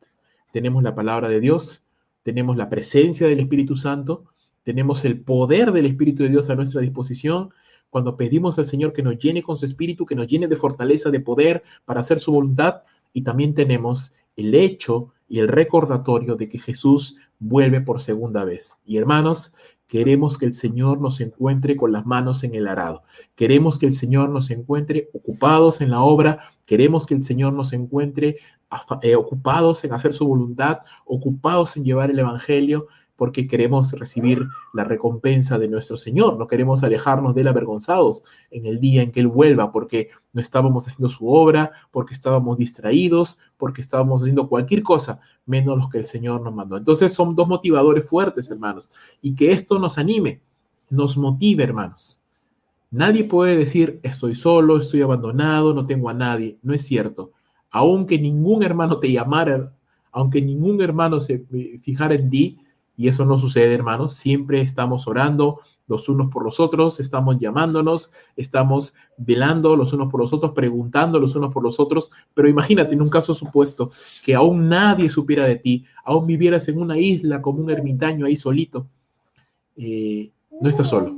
Tenemos la palabra de Dios, tenemos la presencia del Espíritu Santo, tenemos el poder del Espíritu de Dios a nuestra disposición. Cuando pedimos al Señor que nos llene con su Espíritu, que nos llene de fortaleza, de poder para hacer su voluntad, y también tenemos el hecho y el recordatorio de que Jesús vuelve por segunda vez. Y hermanos, queremos que el Señor nos encuentre con las manos en el arado. Queremos que el Señor nos encuentre ocupados en la obra. Queremos que el Señor nos encuentre ocupados en hacer su voluntad, ocupados en llevar el Evangelio, porque queremos recibir la recompensa de nuestro Señor. No queremos alejarnos de él avergonzados en el día en que él vuelva, porque no estábamos haciendo su obra, porque estábamos distraídos, porque estábamos haciendo cualquier cosa, menos lo que el Señor nos mandó. Entonces son dos motivadores fuertes, hermanos, y que esto nos anime, nos motive, hermanos. Nadie puede decir, estoy solo, estoy abandonado, no tengo a nadie. No es cierto. Aunque ningún hermano te llamara, aunque ningún hermano se fijara en ti, y eso no sucede, hermanos, siempre estamos orando los unos por los otros, estamos llamándonos, estamos velando los unos por los otros, preguntando los unos por los otros, pero imagínate en un caso supuesto que aún nadie supiera de ti, aún vivieras en una isla como un ermitaño ahí solito, no estás solo.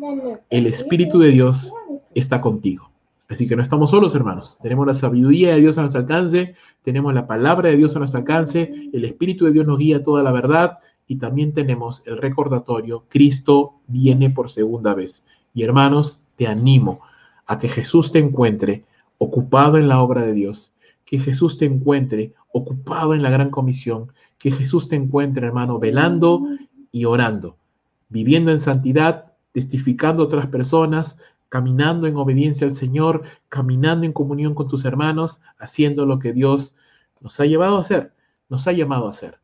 El Espíritu de Dios está contigo. Así que no estamos solos, hermanos. Tenemos la sabiduría de Dios a nuestro alcance, tenemos la palabra de Dios a nuestro alcance, el Espíritu de Dios nos guía a toda la verdad y también tenemos el recordatorio, Cristo viene por segunda vez. Y hermanos, te animo a que Jesús te encuentre ocupado en la obra de Dios, que Jesús te encuentre ocupado en la gran comisión, que Jesús te encuentre, hermano, velando y orando, viviendo en santidad, testificando a otras personas, caminando en obediencia al Señor, caminando en comunión con tus hermanos, haciendo lo que Dios nos ha llevado a hacer, nos ha llamado a hacer.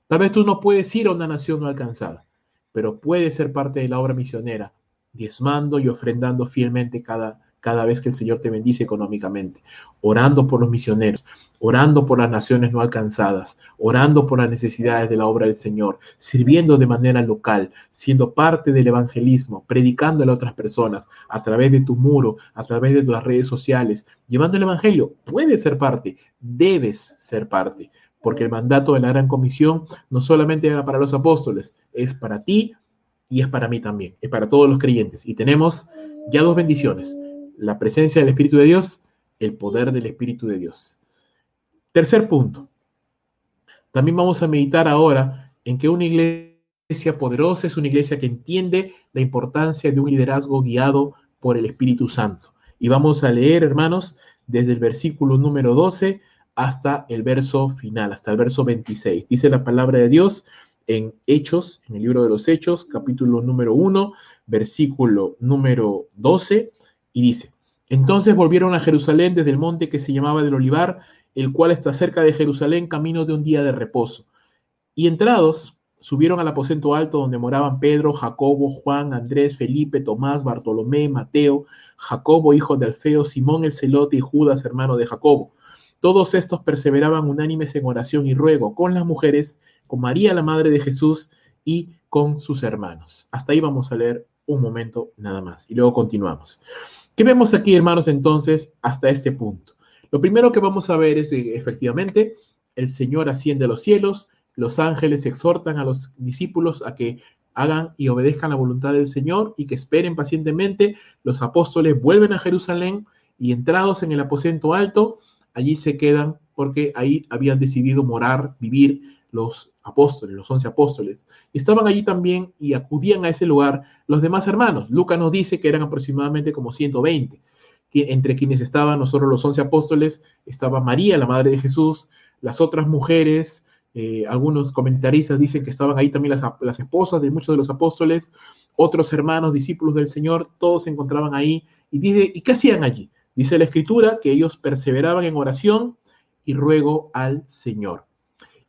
Tal vez tú no puedes ir a una nación no alcanzada, pero puedes ser parte de la obra misionera, diezmando y ofrendando fielmente cada vez que el Señor te bendice económicamente, orando por los misioneros, orando por las naciones no alcanzadas, orando por las necesidades de la obra del Señor, sirviendo de manera local, siendo parte del evangelismo, predicándole a otras personas a través de tu muro, a través de tus redes sociales, llevando el evangelio. Puedes ser parte, debes ser parte, porque el mandato de la Gran Comisión no solamente era para los apóstoles, es para ti y es para mí también, es para todos los creyentes. Y tenemos ya dos bendiciones: la presencia del Espíritu de Dios, el poder del Espíritu de Dios. Tercer punto. También vamos a meditar ahora en que una iglesia poderosa es una iglesia que entiende la importancia de un liderazgo guiado por el Espíritu Santo. Y vamos a leer, hermanos, desde el versículo número 12 hasta el verso final, hasta el verso 26. Dice la palabra de Dios en Hechos, en el libro de los Hechos, capítulo número 1, versículo número 12, y dice: entonces volvieron a Jerusalén desde el monte que se llamaba del Olivar, el cual está cerca de Jerusalén, camino de un día de reposo. Y entrados, subieron al aposento alto donde moraban Pedro, Jacobo, Juan, Andrés, Felipe, Tomás, Bartolomé, Mateo, Jacobo, hijo de Alfeo, Simón el celote y Judas, hermano de Jacobo. Todos estos perseveraban unánimes en oración y ruego con las mujeres, con María, la madre de Jesús, y con sus hermanos. Hasta ahí vamos a leer un momento nada más, y luego continuamos. ¿Qué vemos aquí, hermanos, entonces, hasta este punto? Lo primero que vamos a ver es que, efectivamente, el Señor asciende a los cielos, los ángeles exhortan a los discípulos a que hagan y obedezcan la voluntad del Señor y que esperen pacientemente. Los apóstoles vuelven a Jerusalén y, entrados en el aposento alto, allí se quedan porque ahí habían decidido morar, vivir los apóstoles, los 11 apóstoles. Y estaban allí también y acudían a ese lugar los demás hermanos. Lucas nos dice que eran aproximadamente como 120. Entre quienes estaban nosotros los 11 apóstoles, estaba María, la madre de Jesús, las otras mujeres, algunos comentaristas dicen que estaban ahí también las esposas de muchos de los apóstoles, otros hermanos, discípulos del Señor, todos se encontraban ahí. Y dice, ¿y qué hacían allí? Dice la Escritura que ellos perseveraban en oración y ruego al Señor.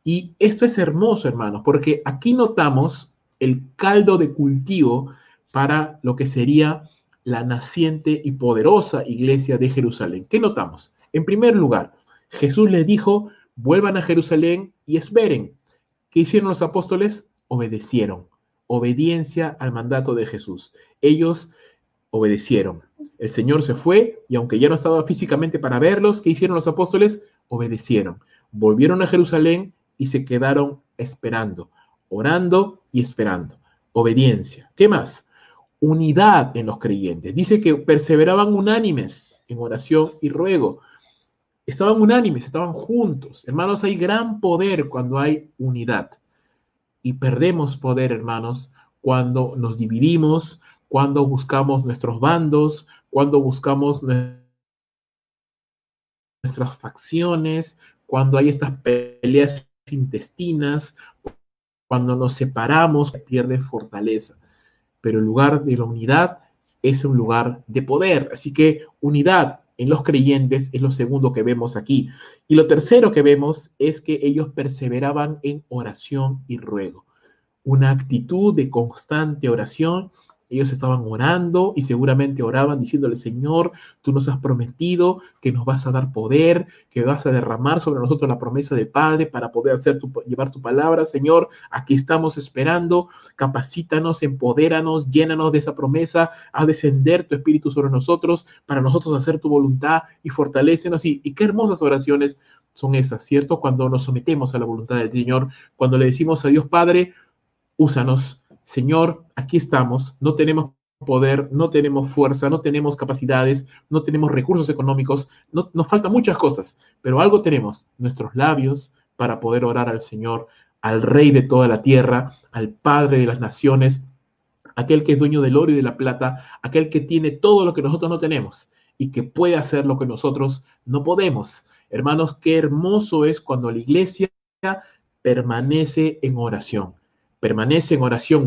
Y esto es hermoso, hermanos, porque aquí notamos el caldo de cultivo para lo que sería la naciente y poderosa iglesia de Jerusalén. ¿Qué notamos? En primer lugar, Jesús les dijo: vuelvan a Jerusalén y esperen. ¿Qué hicieron los apóstoles? Obedecieron. Obediencia al mandato de Jesús. Ellos obedecieron. El Señor se fue y aunque ya no estaba físicamente para verlos, ¿qué hicieron los apóstoles? Obedecieron. Volvieron a Jerusalén y se quedaron esperando, orando y esperando. Obediencia. ¿Qué más? Unidad en los creyentes. Dice que perseveraban unánimes en oración y ruego. Estaban unánimes, estaban juntos. Hermanos, hay gran poder cuando hay unidad. Y perdemos poder, hermanos, cuando nos dividimos, cuando buscamos nuestros bandos, cuando buscamos nuestras facciones, cuando hay estas peleas intestinas, cuando nos separamos, pierde fortaleza. Pero el lugar de la unidad es un lugar de poder. Así que unidad en los creyentes es lo segundo que vemos aquí. Y lo tercero que vemos es que ellos perseveraban en oración y ruego. Una actitud de constante oración. Ellos estaban orando y seguramente oraban diciéndole: Señor, tú nos has prometido que nos vas a dar poder, que vas a derramar sobre nosotros la promesa del Padre para poder llevar tu palabra. Señor, aquí estamos esperando, capacítanos, empodéranos, llénanos de esa promesa, haz descender tu Espíritu sobre nosotros para nosotros hacer tu voluntad y fortalécenos. Y qué hermosas oraciones son esas, ¿cierto? Cuando nos sometemos a la voluntad del Señor, cuando le decimos a Dios Padre: úsanos, Señor, aquí estamos, no tenemos poder, no tenemos fuerza, no tenemos capacidades, no tenemos recursos económicos, nos faltan muchas cosas, pero algo tenemos, nuestros labios para poder orar al Señor, al Rey de toda la tierra, al Padre de las naciones, aquel que es dueño del oro y de la plata, aquel que tiene todo lo que nosotros no tenemos y que puede hacer lo que nosotros no podemos. Hermanos, qué hermoso es cuando la iglesia permanece en oración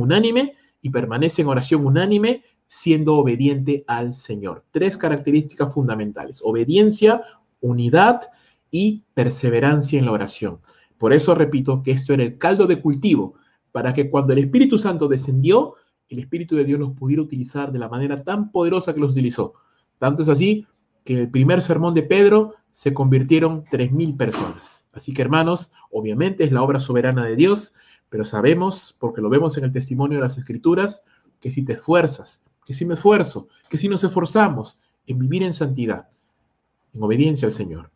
unánime y permanece en oración unánime siendo obediente al Señor. 3 características fundamentales: obediencia, unidad y perseverancia en la oración. Por eso repito que esto era el caldo de cultivo para que cuando el Espíritu Santo descendió, el Espíritu de Dios los pudiera utilizar de la manera tan poderosa que los utilizó. Tanto es así que en el primer sermón de Pedro se convirtieron 3,000 personas. Así que, hermanos, obviamente es la obra soberana de Dios, pero sabemos, porque lo vemos en el testimonio de las Escrituras, que si te esfuerzas, que si me esfuerzo, que si nos esforzamos en vivir en santidad, en obediencia al Señor,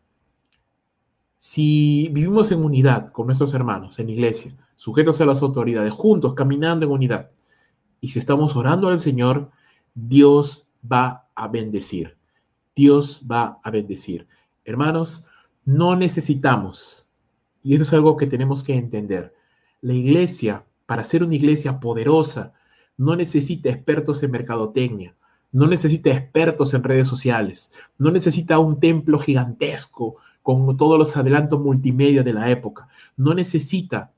si vivimos en unidad con nuestros hermanos en iglesia, sujetos a las autoridades, juntos, caminando en unidad, y si estamos orando al Señor, Dios va a bendecir. Dios va a bendecir. Hermanos, no necesitamos, y eso es algo que tenemos que entender, la iglesia, para ser una iglesia poderosa, no necesita expertos en mercadotecnia, no necesita expertos en redes sociales, no necesita un templo gigantesco con todos los adelantos multimedia de la época, no necesita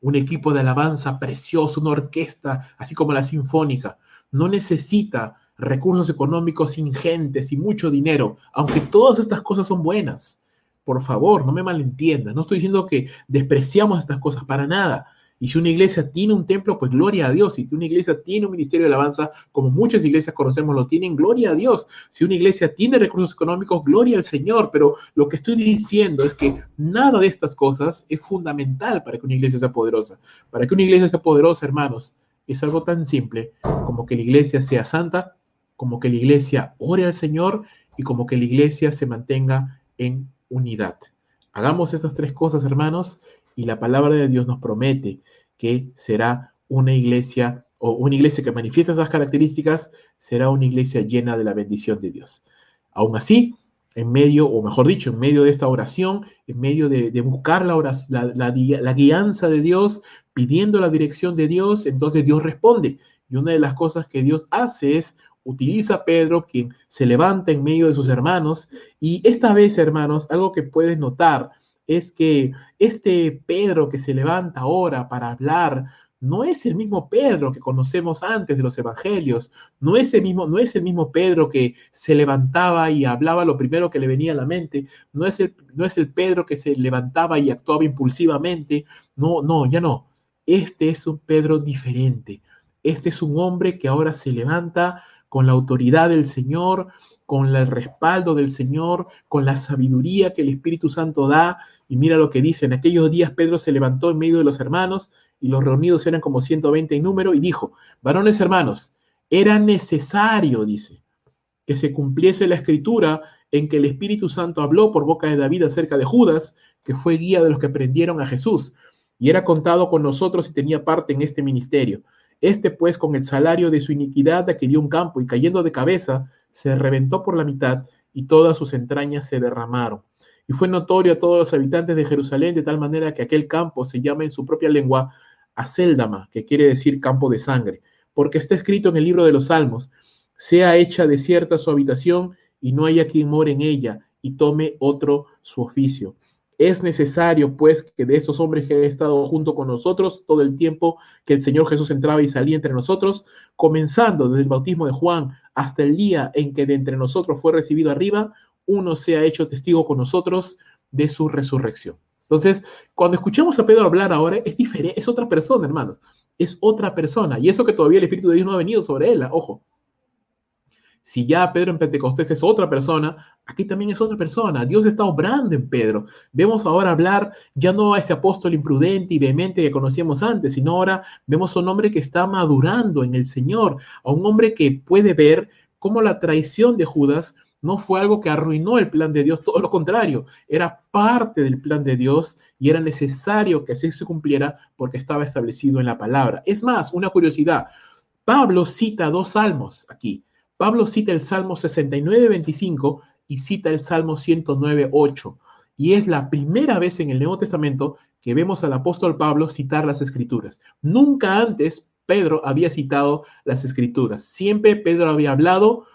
un equipo de alabanza precioso, una orquesta, así como la sinfónica, no necesita recursos económicos ingentes y mucho dinero, aunque todas estas cosas son buenas. Por favor, no me malentiendas, no estoy diciendo que despreciamos estas cosas para nada. Y si una iglesia tiene un templo, pues gloria a Dios. Si una iglesia tiene un ministerio de alabanza, como muchas iglesias conocemos lo tienen, gloria a Dios. Si una iglesia tiene recursos económicos, gloria al Señor. Pero lo que estoy diciendo es que nada de estas cosas es fundamental para que una iglesia sea poderosa. Para que una iglesia sea poderosa, hermanos, es algo tan simple como que la iglesia sea santa, como que la iglesia ore al Señor y como que la iglesia se mantenga en unidad. Hagamos estas 3 cosas, hermanos, y la palabra de Dios nos promete que será una iglesia, o una iglesia que manifiesta esas características, será una iglesia llena de la bendición de Dios. Aún así, en medio, o mejor dicho, en medio de esta oración, en medio de buscar la guianza de Dios, pidiendo la dirección de Dios, entonces Dios responde. Y una de las cosas que Dios hace es utiliza a Pedro, quien se levanta en medio de sus hermanos, y esta vez, hermanos, algo que puedes notar es que este Pedro que se levanta ahora para hablar no es el mismo Pedro que conocemos antes de los evangelios, no es el mismo Pedro que se levantaba y hablaba lo primero que le venía a la mente, no es el Pedro que se levantaba y actuaba impulsivamente, no, ya no. Este es un Pedro diferente. Este es un hombre que ahora se levanta con la autoridad del Señor, con el respaldo del Señor, con la sabiduría que el Espíritu Santo da. Y mira lo que dice: en aquellos días Pedro se levantó en medio de los hermanos, y los reunidos eran como 120 en número, y dijo: varones hermanos, era necesario, dice, que se cumpliese la escritura en que el Espíritu Santo habló por boca de David acerca de Judas, que fue guía de los que prendieron a Jesús, y era contado con nosotros y tenía parte en este ministerio. Este, pues, con el salario de su iniquidad adquirió un campo, y cayendo de cabeza, se reventó por la mitad, y todas sus entrañas se derramaron. Y fue notorio a todos los habitantes de Jerusalén, de tal manera que aquel campo se llama en su propia lengua Acéldama, que quiere decir campo de sangre, porque está escrito en el libro de los Salmos: sea hecha desierta su habitación, y no haya quien more en ella, y tome otro su oficio. Es necesario, pues, que de esos hombres que han estado junto con nosotros todo el tiempo que el Señor Jesús entraba y salía entre nosotros, comenzando desde el bautismo de Juan hasta el día en que de entre nosotros fue recibido arriba, uno sea hecho testigo con nosotros de su resurrección. Entonces, cuando escuchamos a Pedro hablar ahora, es diferente, es otra persona, hermanos. Es otra persona. Y eso que todavía el Espíritu de Dios no ha venido sobre él, ojo. Si ya Pedro en Pentecostés es otra persona, aquí también es otra persona. Dios está obrando en Pedro. Vemos ahora hablar ya no a ese apóstol imprudente y vehemente que conocíamos antes, sino ahora vemos a un hombre que está madurando en el Señor, a un hombre que puede ver cómo la traición de Judas no fue algo que arruinó el plan de Dios, todo lo contrario, era parte del plan de Dios y era necesario que así se cumpliera porque estaba establecido en la palabra. Es más, una curiosidad: Pablo cita dos salmos aquí. Pablo cita el Salmo 69:25 y cita el Salmo 109:8. Y es la primera vez en el Nuevo Testamento que vemos al apóstol Pablo citar las Escrituras. Nunca antes Pedro había citado las Escrituras. Siempre Pedro había hablado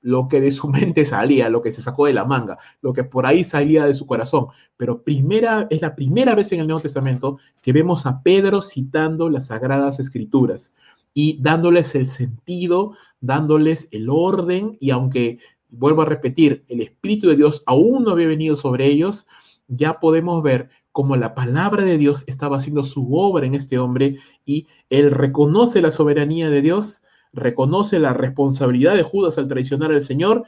lo que de su mente salía, lo que se sacó de la manga, lo que por ahí salía de su corazón. Pero es la primera vez en el Nuevo Testamento que vemos a Pedro citando las Sagradas Escrituras y dándoles el sentido, dándoles el orden, y aunque, vuelvo a repetir, el Espíritu de Dios aún no había venido sobre ellos, ya podemos ver cómo la palabra de Dios estaba haciendo su obra en este hombre, y él reconoce la soberanía de Dios, reconoce la responsabilidad de Judas al traicionar al Señor,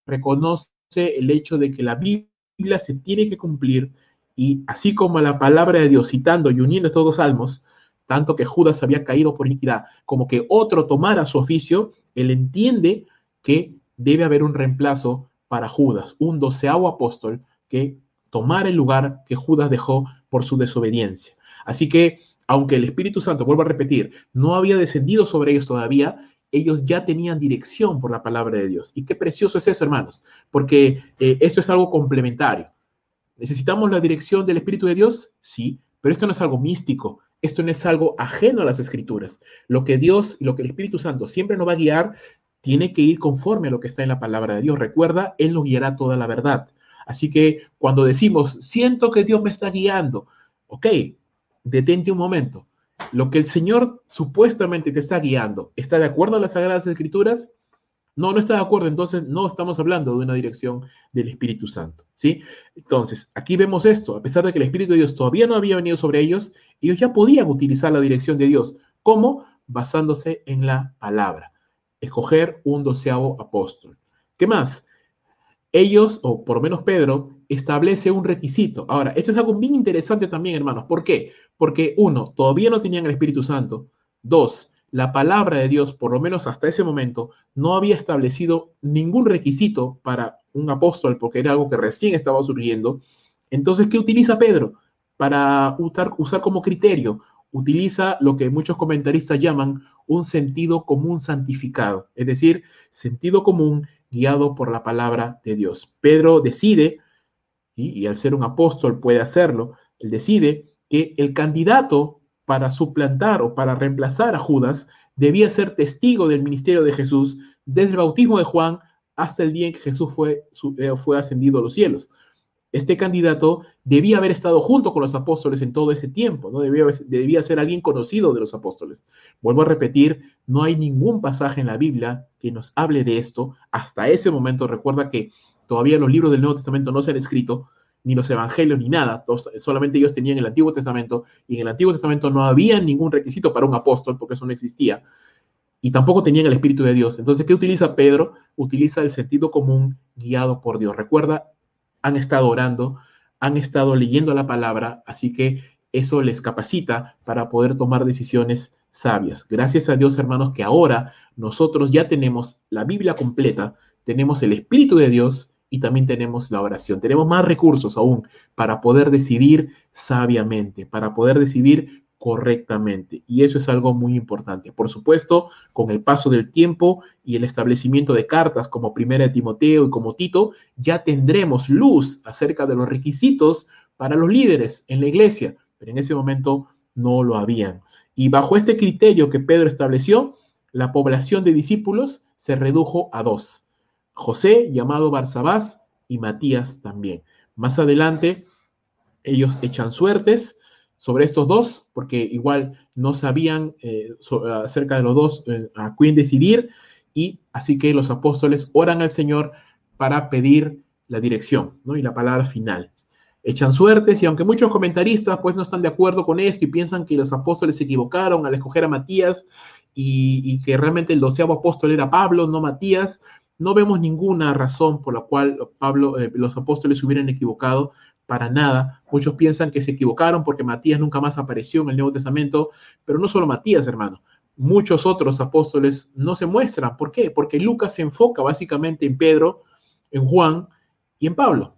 reconoce el hecho de que la Biblia se tiene que cumplir, y así como la palabra de Dios, citando y uniendo estos dos salmos, tanto que Judas había caído por iniquidad, como que otro tomara su oficio, él entiende que debe haber un reemplazo para Judas, un 12º apóstol que tomara el lugar que Judas dejó por su desobediencia. Así que, aunque el Espíritu Santo, vuelvo a repetir, no había descendido sobre ellos todavía, ellos ya tenían dirección por la palabra de Dios. Y qué precioso es eso, hermanos, porque esto es algo complementario. ¿Necesitamos la dirección del Espíritu de Dios? Sí, pero esto no es algo místico, esto no es algo ajeno a las Escrituras. Lo que Dios y lo que el Espíritu Santo siempre nos va a guiar tiene que ir conforme a lo que está en la palabra de Dios. Recuerda, Él nos guiará toda la verdad. Así que cuando decimos, siento que Dios me está guiando, ok, detente un momento. Lo que el Señor supuestamente te está guiando, ¿está de acuerdo a las Sagradas Escrituras? No, no está de acuerdo, entonces no estamos hablando de una dirección del Espíritu Santo, ¿sí? Entonces, aquí vemos esto, a pesar de que el Espíritu de Dios todavía no había venido sobre ellos, ellos ya podían utilizar la dirección de Dios. ¿Cómo? Basándose en la palabra. Escoger un 12º apóstol. ¿Qué más? Ellos, o por lo menos Pedro, establece un requisito. Ahora, esto es algo bien interesante también, hermanos. ¿Por qué? Porque, uno, todavía no tenían el Espíritu Santo. Dos, la palabra de Dios, por lo menos hasta ese momento, no había establecido ningún requisito para un apóstol, porque era algo que recién estaba surgiendo. Entonces, ¿qué utiliza Pedro para usar como criterio? Utiliza lo que muchos comentaristas llaman un sentido común santificado, es decir, sentido común guiado por la palabra de Dios. Pedro decide, y al ser un apóstol puede hacerlo, él decide que el candidato para suplantar o para reemplazar a Judas debía ser testigo del ministerio de Jesús desde el bautismo de Juan hasta el día en que Jesús fue ascendido a los cielos. Este candidato debía haber estado junto con los apóstoles en todo ese tiempo, ¿no? Debía ser alguien conocido de los apóstoles. Vuelvo a repetir, no hay ningún pasaje en la Biblia que nos hable de esto. Hasta ese momento, recuerda que todavía los libros del Nuevo Testamento no se han escrito, ni los evangelios, ni nada. Solamente ellos tenían el Antiguo Testamento, y en el Antiguo Testamento no había ningún requisito para un apóstol, porque eso no existía. Y tampoco tenían el Espíritu de Dios. Entonces, ¿qué utiliza Pedro? Utiliza el sentido común guiado por Dios. Recuerda, han estado orando, han estado leyendo la palabra, así que eso les capacita para poder tomar decisiones sabias. Gracias a Dios, hermanos, que ahora nosotros ya tenemos la Biblia completa, tenemos el Espíritu de Dios y también tenemos la oración. Tenemos más recursos aún para poder decidir sabiamente, para poder decidir correctamente. Y eso es algo muy importante. Por supuesto, con el paso del tiempo y el establecimiento de cartas como Primera de Timoteo y como Tito, ya tendremos luz acerca de los requisitos para los líderes en la iglesia, pero en ese momento no lo habían. Y bajo este criterio que Pedro estableció, la población de discípulos se redujo a 2. José, llamado Barsabás, y Matías también. Más adelante, ellos echan suertes sobre estos dos, porque igual no sabían acerca de los dos a quién decidir, y así que los apóstoles oran al Señor para pedir la dirección, ¿no? Y la palabra final. Echan suertes, y aunque muchos comentaristas pues no están de acuerdo con esto y piensan que los apóstoles se equivocaron al escoger a Matías y que realmente el 12º apóstol era Pablo, no Matías, no vemos ninguna razón por la cual los apóstoles se hubieran equivocado. Para nada. Muchos piensan que se equivocaron porque Matías nunca más apareció en el Nuevo Testamento, pero no solo Matías, hermano. Muchos otros apóstoles no se muestran. ¿Por qué? Porque Lucas se enfoca básicamente en Pedro, en Juan y en Pablo.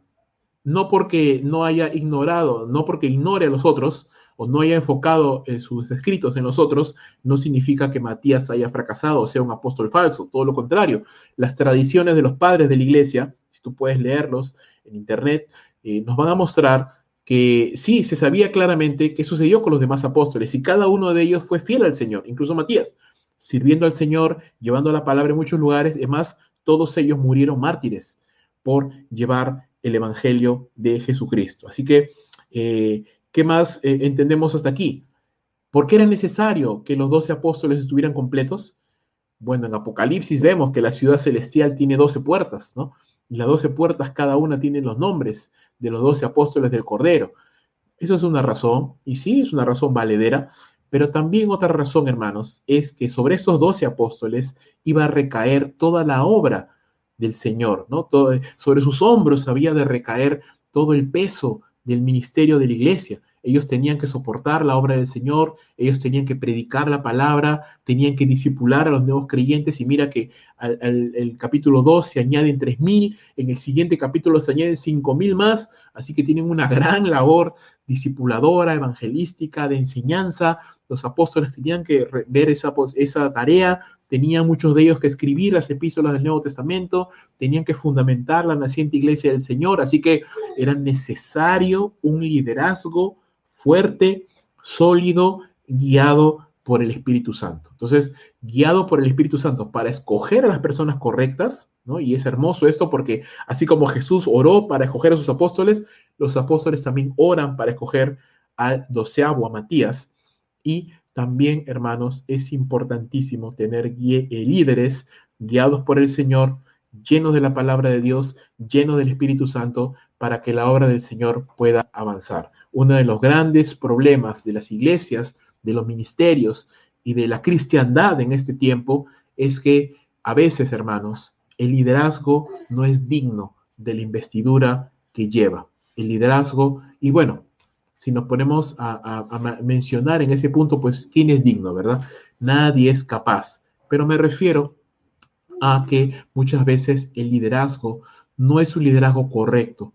No porque no haya ignorado, no porque ignore a los otros, o no haya enfocado sus escritos en nosotros, no significa que Matías haya fracasado o sea un apóstol falso. Todo lo contrario, las tradiciones de los padres de la iglesia, si tú puedes leerlos en internet, nos van a mostrar que sí, se sabía claramente qué sucedió con los demás apóstoles y cada uno de ellos fue fiel al Señor, incluso Matías, sirviendo al Señor, llevando la palabra en muchos lugares. Además, todos ellos murieron mártires por llevar el Evangelio de Jesucristo. Así que, ¿qué más entendemos hasta aquí? ¿Por qué era necesario que los 12 apóstoles estuvieran completos? Bueno, en Apocalipsis vemos que la ciudad celestial tiene 12 puertas, ¿no? Y las 12 puertas, cada una tiene los nombres de los 12 apóstoles del Cordero. Eso es una razón, y sí, es una razón valedera, pero también otra razón, hermanos, es que sobre esos 12 apóstoles iba a recaer toda la obra del Señor, ¿no? Sobre sus hombros había de recaer todo el peso del ministerio de la iglesia. Ellos tenían que soportar la obra del Señor, ellos tenían que predicar la palabra, tenían que discipular a los nuevos creyentes, y mira que el capítulo 2 se añaden 3.000, en el siguiente capítulo se añaden 5.000 más, así que tienen una gran labor discipuladora, evangelística, de enseñanza. Los apóstoles tenían que ver esa tarea, tenían muchos de ellos que escribir las epístolas del Nuevo Testamento, tenían que fundamentar la naciente iglesia del Señor, así que era necesario un liderazgo fuerte, sólido, guiado por el Espíritu Santo. Entonces, guiado por el Espíritu Santo para escoger a las personas correctas, ¿no? Y es hermoso esto porque así como Jesús oró para escoger a sus apóstoles, los apóstoles también oran para escoger al 12avo, a Matías. Y también, hermanos, es importantísimo tener líderes guiados por el Señor, llenos de la palabra de Dios, llenos del Espíritu Santo, para que la obra del Señor pueda avanzar. Uno de los grandes problemas de las iglesias, de los ministerios y de la cristiandad en este tiempo es que a veces, hermanos, el liderazgo no es digno de la investidura que lleva. El liderazgo, y bueno, si nos ponemos a mencionar en ese punto, pues, ¿quién es digno, verdad? Nadie es capaz. Pero me refiero a que muchas veces el liderazgo no es un liderazgo correcto,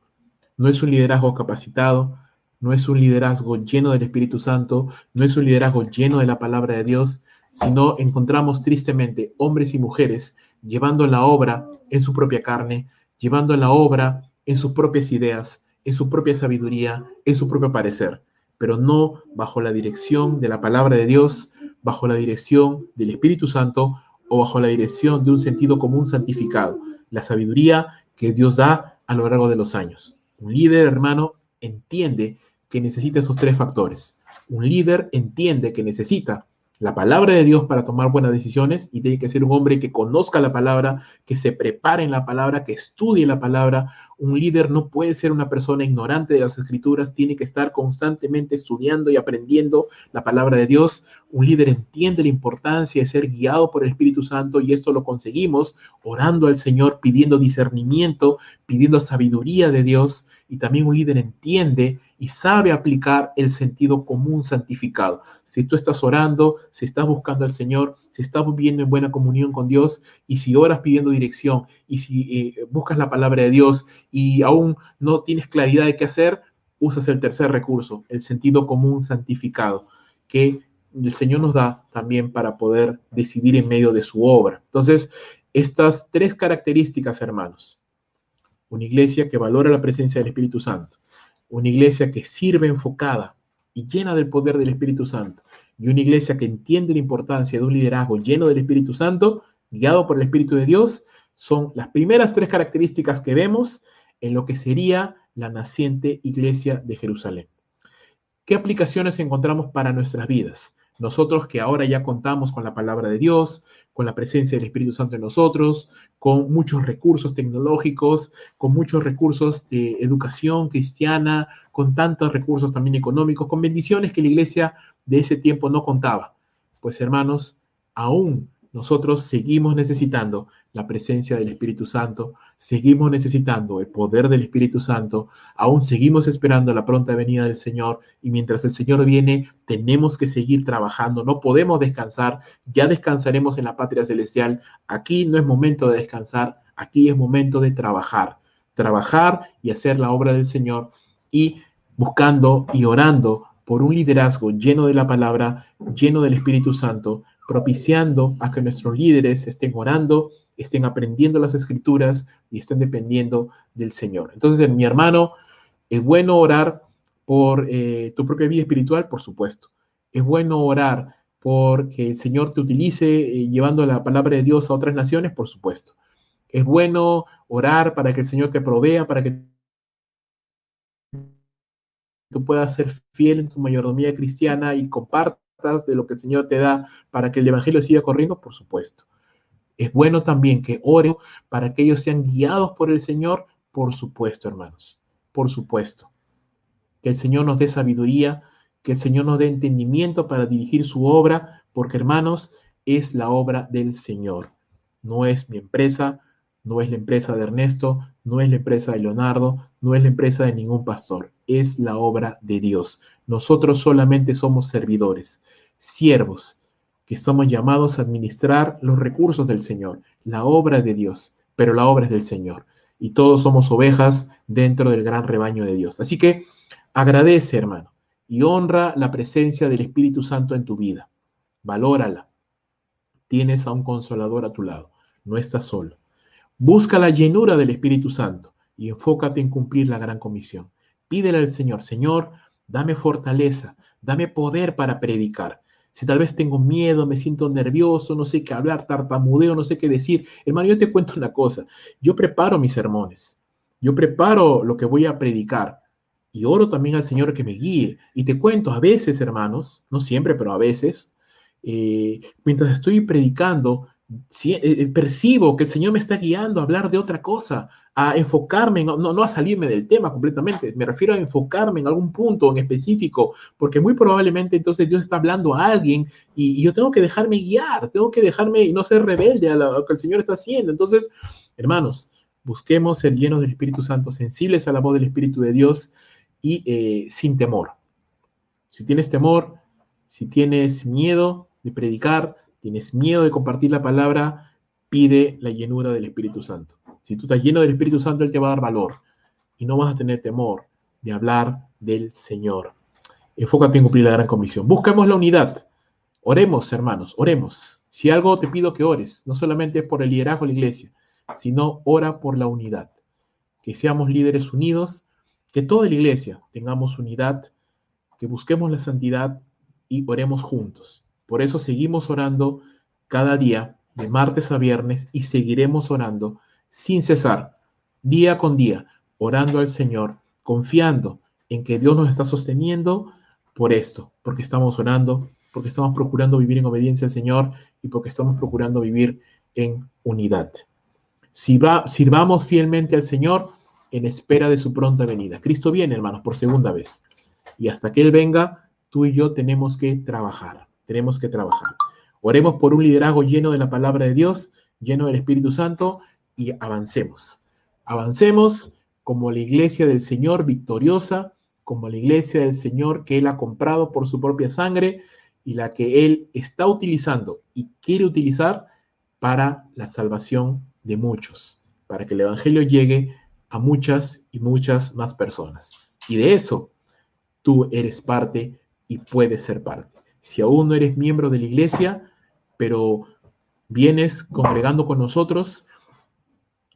no es un liderazgo capacitado, no es un liderazgo lleno del Espíritu Santo, no es un liderazgo lleno de la palabra de Dios, sino encontramos tristemente hombres y mujeres llevando la obra en su propia carne, llevando la obra en sus propias ideas, en su propia sabiduría, en su propio parecer, pero no bajo la dirección de la palabra de Dios, bajo la dirección del Espíritu Santo o bajo la dirección de un sentido común santificado, la sabiduría que Dios da a lo largo de los años. Un líder, hermano, entiende que necesita esos tres factores. Un líder entiende que necesita la palabra de Dios para tomar buenas decisiones y tiene que ser un hombre que conozca la palabra, que se prepare en la palabra, que estudie la palabra. Un líder no puede ser una persona ignorante de las Escrituras, tiene que estar constantemente estudiando y aprendiendo la palabra de Dios. Un líder entiende la importancia de ser guiado por el Espíritu Santo y esto lo conseguimos orando al Señor, pidiendo discernimiento, pidiendo sabiduría de Dios. Y también un líder entiende y sabe aplicar el sentido común santificado. Si tú estás orando, si estás buscando al Señor, si estás viviendo en buena comunión con Dios, y si oras pidiendo dirección, y si buscas la palabra de Dios y aún no tienes claridad de qué hacer, usas el tercer recurso, el sentido común santificado, que el Señor nos da también para poder decidir en medio de su obra. Entonces, estas tres características, hermanos: una iglesia que valora la presencia del Espíritu Santo, una iglesia que sirve enfocada y llena del poder del Espíritu Santo, y una iglesia que entiende la importancia de un liderazgo lleno del Espíritu Santo, guiado por el Espíritu de Dios, son las primeras tres características que vemos en lo que sería la naciente iglesia de Jerusalén. ¿Qué aplicaciones encontramos para nuestras vidas? Nosotros que ahora ya contamos con la palabra de Dios, con la presencia del Espíritu Santo en nosotros, con muchos recursos tecnológicos, con muchos recursos de educación cristiana, con tantos recursos también económicos, con bendiciones que la iglesia de ese tiempo no contaba. Pues, hermanos, aún nosotros seguimos necesitando la presencia del Espíritu Santo, seguimos necesitando el poder del Espíritu Santo, aún seguimos esperando la pronta venida del Señor, y mientras el Señor viene, tenemos que seguir trabajando, no podemos descansar, ya descansaremos en la patria celestial. Aquí no es momento de descansar, aquí es momento de trabajar y hacer la obra del Señor, y buscando y orando por un liderazgo lleno de la palabra, lleno del Espíritu Santo, propiciando a que nuestros líderes estén orando, estén aprendiendo las Escrituras y estén dependiendo del Señor. Entonces, mi hermano, ¿es bueno orar por tu propia vida espiritual? Por supuesto. Es bueno orar porque el Señor te utilice llevando la palabra de Dios a otras naciones, por supuesto. Es bueno orar para que el Señor te provea, para que tú puedas ser fiel en tu mayordomía cristiana y compartas de lo que el Señor te da para que el Evangelio siga corriendo, por supuesto. Es bueno también que ore para que ellos sean guiados por el Señor, por supuesto, hermanos, por supuesto. Que el Señor nos dé sabiduría, que el Señor nos dé entendimiento para dirigir su obra, porque hermanos, es la obra del Señor. No es mi empresa, no es la empresa de Ernesto, no es la empresa de Leonardo, no es la empresa de ningún pastor, es la obra de Dios. Nosotros solamente somos servidores, siervos, que estamos llamados a administrar los recursos del Señor, la obra de Dios, pero la obra es del Señor. Y todos somos ovejas dentro del gran rebaño de Dios. Así que agradece, hermano, y honra la presencia del Espíritu Santo en tu vida. Valórala. Tienes a un consolador a tu lado. No estás solo. Busca la llenura del Espíritu Santo y enfócate en cumplir la gran comisión. Pídele al Señor, Señor, dame fortaleza, dame poder para predicar. Si tal vez tengo miedo, me siento nervioso, no sé qué hablar, tartamudeo, no sé qué decir. Hermano, yo te cuento una cosa. Yo preparo mis sermones. Yo preparo lo que voy a predicar. Y oro también al Señor que me guíe. Y te cuento, a veces, hermanos, no siempre, pero a veces, mientras estoy predicando, percibo que el Señor me está guiando a hablar de otra cosa, a enfocarme, no a salirme del tema completamente, me refiero a enfocarme en algún punto en específico, porque muy probablemente entonces Dios está hablando a alguien y yo tengo que dejarme guiar, tengo que dejarme y no ser rebelde a lo que el Señor está haciendo. Entonces, hermanos, busquemos ser llenos del Espíritu Santo, sensibles a la voz del Espíritu de Dios y sin temor. Si tienes temor, si tienes miedo de predicar, tienes miedo de compartir la palabra, pide la llenura del Espíritu Santo. Si tú estás lleno del Espíritu Santo, Él te va a dar valor y no vas a tener temor de hablar del Señor. Enfócate en cumplir la gran comisión. Buscamos la unidad. Oremos, hermanos, oremos. Si algo te pido que ores, no solamente es por el liderazgo de la iglesia, sino ora por la unidad. Que seamos líderes unidos, que toda la iglesia tengamos unidad, que busquemos la santidad y oremos juntos. Por eso seguimos orando cada día, de martes a viernes, y seguiremos orando sin cesar, día con día, orando al Señor, confiando en que Dios nos está sosteniendo por esto, porque estamos orando, porque estamos procurando vivir en obediencia al Señor y porque estamos procurando vivir en unidad. Sirvamos fielmente al Señor en espera de su pronta venida. Cristo viene, hermanos, por segunda vez. Y hasta que Él venga, tú y yo tenemos que trabajar. Tenemos que trabajar. Oremos por un liderazgo lleno de la palabra de Dios, lleno del Espíritu Santo, y avancemos. Avancemos como la iglesia del Señor victoriosa, como la iglesia del Señor que Él ha comprado por su propia sangre y la que Él está utilizando y quiere utilizar para la salvación de muchos, para que el Evangelio llegue a muchas y muchas más personas. Y de eso tú eres parte y puedes ser parte. Si aún no eres miembro de la iglesia, pero vienes congregando con nosotros,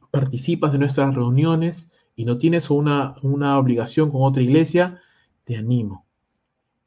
participas de nuestras reuniones y no tienes una obligación con otra iglesia, te animo.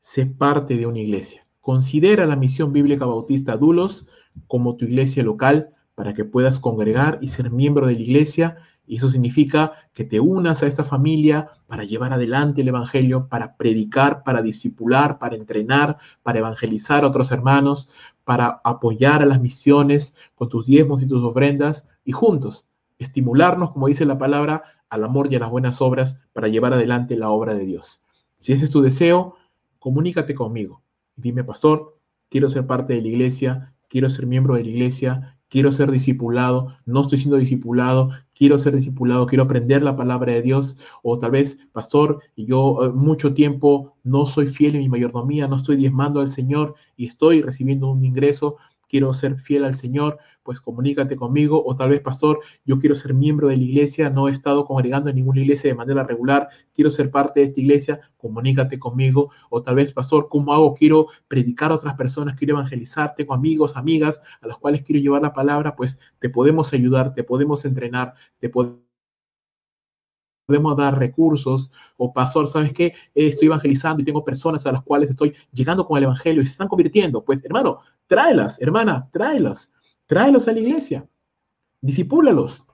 Sé parte de una iglesia. Considera la Misión Bíblica Bautista Dulos como tu iglesia local para que puedas congregar y ser miembro de la iglesia. Y eso significa que te unas a esta familia para llevar adelante el Evangelio, para predicar, para discipular, para entrenar, para evangelizar a otros hermanos, para apoyar a las misiones con tus diezmos y tus ofrendas y juntos estimularnos, como dice la palabra, al amor y a las buenas obras para llevar adelante la obra de Dios. Si ese es tu deseo, comunícate conmigo. Dime, pastor, quiero ser parte de la iglesia, quiero ser miembro de la iglesia, quiero ser discipulado, no estoy siendo discipulado, quiero ser discipulado, quiero aprender la palabra de Dios, o tal vez, pastor, y yo mucho tiempo no soy fiel en mi mayordomía, no estoy diezmando al Señor y estoy recibiendo un ingreso, quiero ser fiel al Señor, pues comunícate conmigo. O tal vez, pastor, yo quiero ser miembro de la iglesia, no he estado congregando en ninguna iglesia de manera regular, quiero ser parte de esta iglesia, comunícate conmigo. O tal vez, pastor, ¿cómo hago? Quiero predicar a otras personas, quiero evangelizar, tengo amigos, amigas a los cuales quiero llevar la palabra, pues te podemos ayudar, te podemos entrenar, te podemos dar recursos. O pastor, ¿sabes qué? Estoy evangelizando y tengo personas a las cuales estoy llegando con el evangelio y se están convirtiendo. Pues, hermano, tráelas, hermana, tráelos a la iglesia, disipúlalos,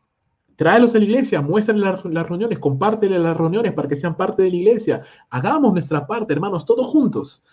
tráelos a la iglesia, muéstrale las reuniones, compártele las reuniones para que sean parte de la iglesia. Hagamos nuestra parte, hermanos, todos juntos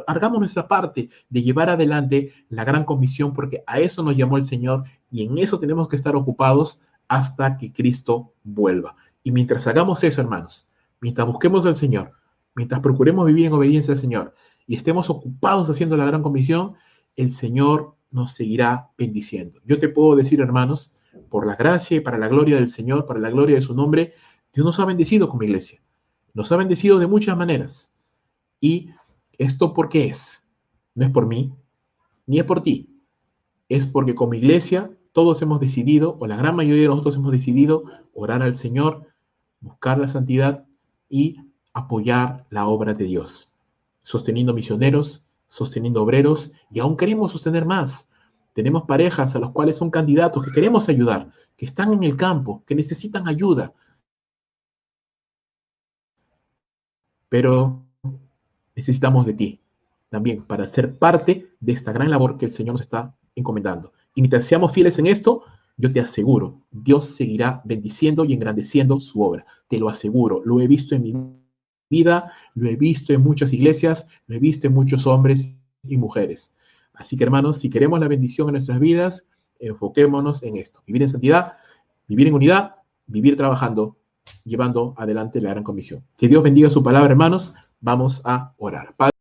hagamos nuestra parte de llevar adelante la gran comisión, porque a eso nos llamó el Señor y en eso tenemos que estar ocupados hasta que Cristo vuelva. Y mientras hagamos eso, hermanos, mientras busquemos al Señor, mientras procuremos vivir en obediencia al Señor y estemos ocupados haciendo la gran comisión, el Señor nos seguirá bendiciendo. Yo te puedo decir, hermanos, por la gracia y para la gloria del Señor, para la gloria de su nombre, Dios nos ha bendecido como iglesia. Nos ha bendecido de muchas maneras. Y esto, ¿por qué es? No es por mí, ni es por ti. Es porque como iglesia todos hemos decidido, o la gran mayoría de nosotros hemos decidido, orar al Señor, buscar la santidad y apoyar la obra de Dios, sosteniendo misioneros, sosteniendo obreros, y aún queremos sostener más. Tenemos parejas a los cuales son candidatos que queremos ayudar, que están en el campo, que necesitan ayuda. Pero necesitamos de ti también para ser parte de esta gran labor que el Señor nos está encomendando. Y mientras seamos fieles en esto, yo te aseguro, Dios seguirá bendiciendo y engrandeciendo su obra. Te lo aseguro, lo he visto en mi vida, lo he visto en muchas iglesias, lo he visto en muchos hombres y mujeres. Así que, hermanos, si queremos la bendición en nuestras vidas, enfoquémonos en esto. Vivir en santidad, vivir en unidad, vivir trabajando, llevando adelante la gran comisión. Que Dios bendiga su palabra, hermanos. Vamos a orar. Padre,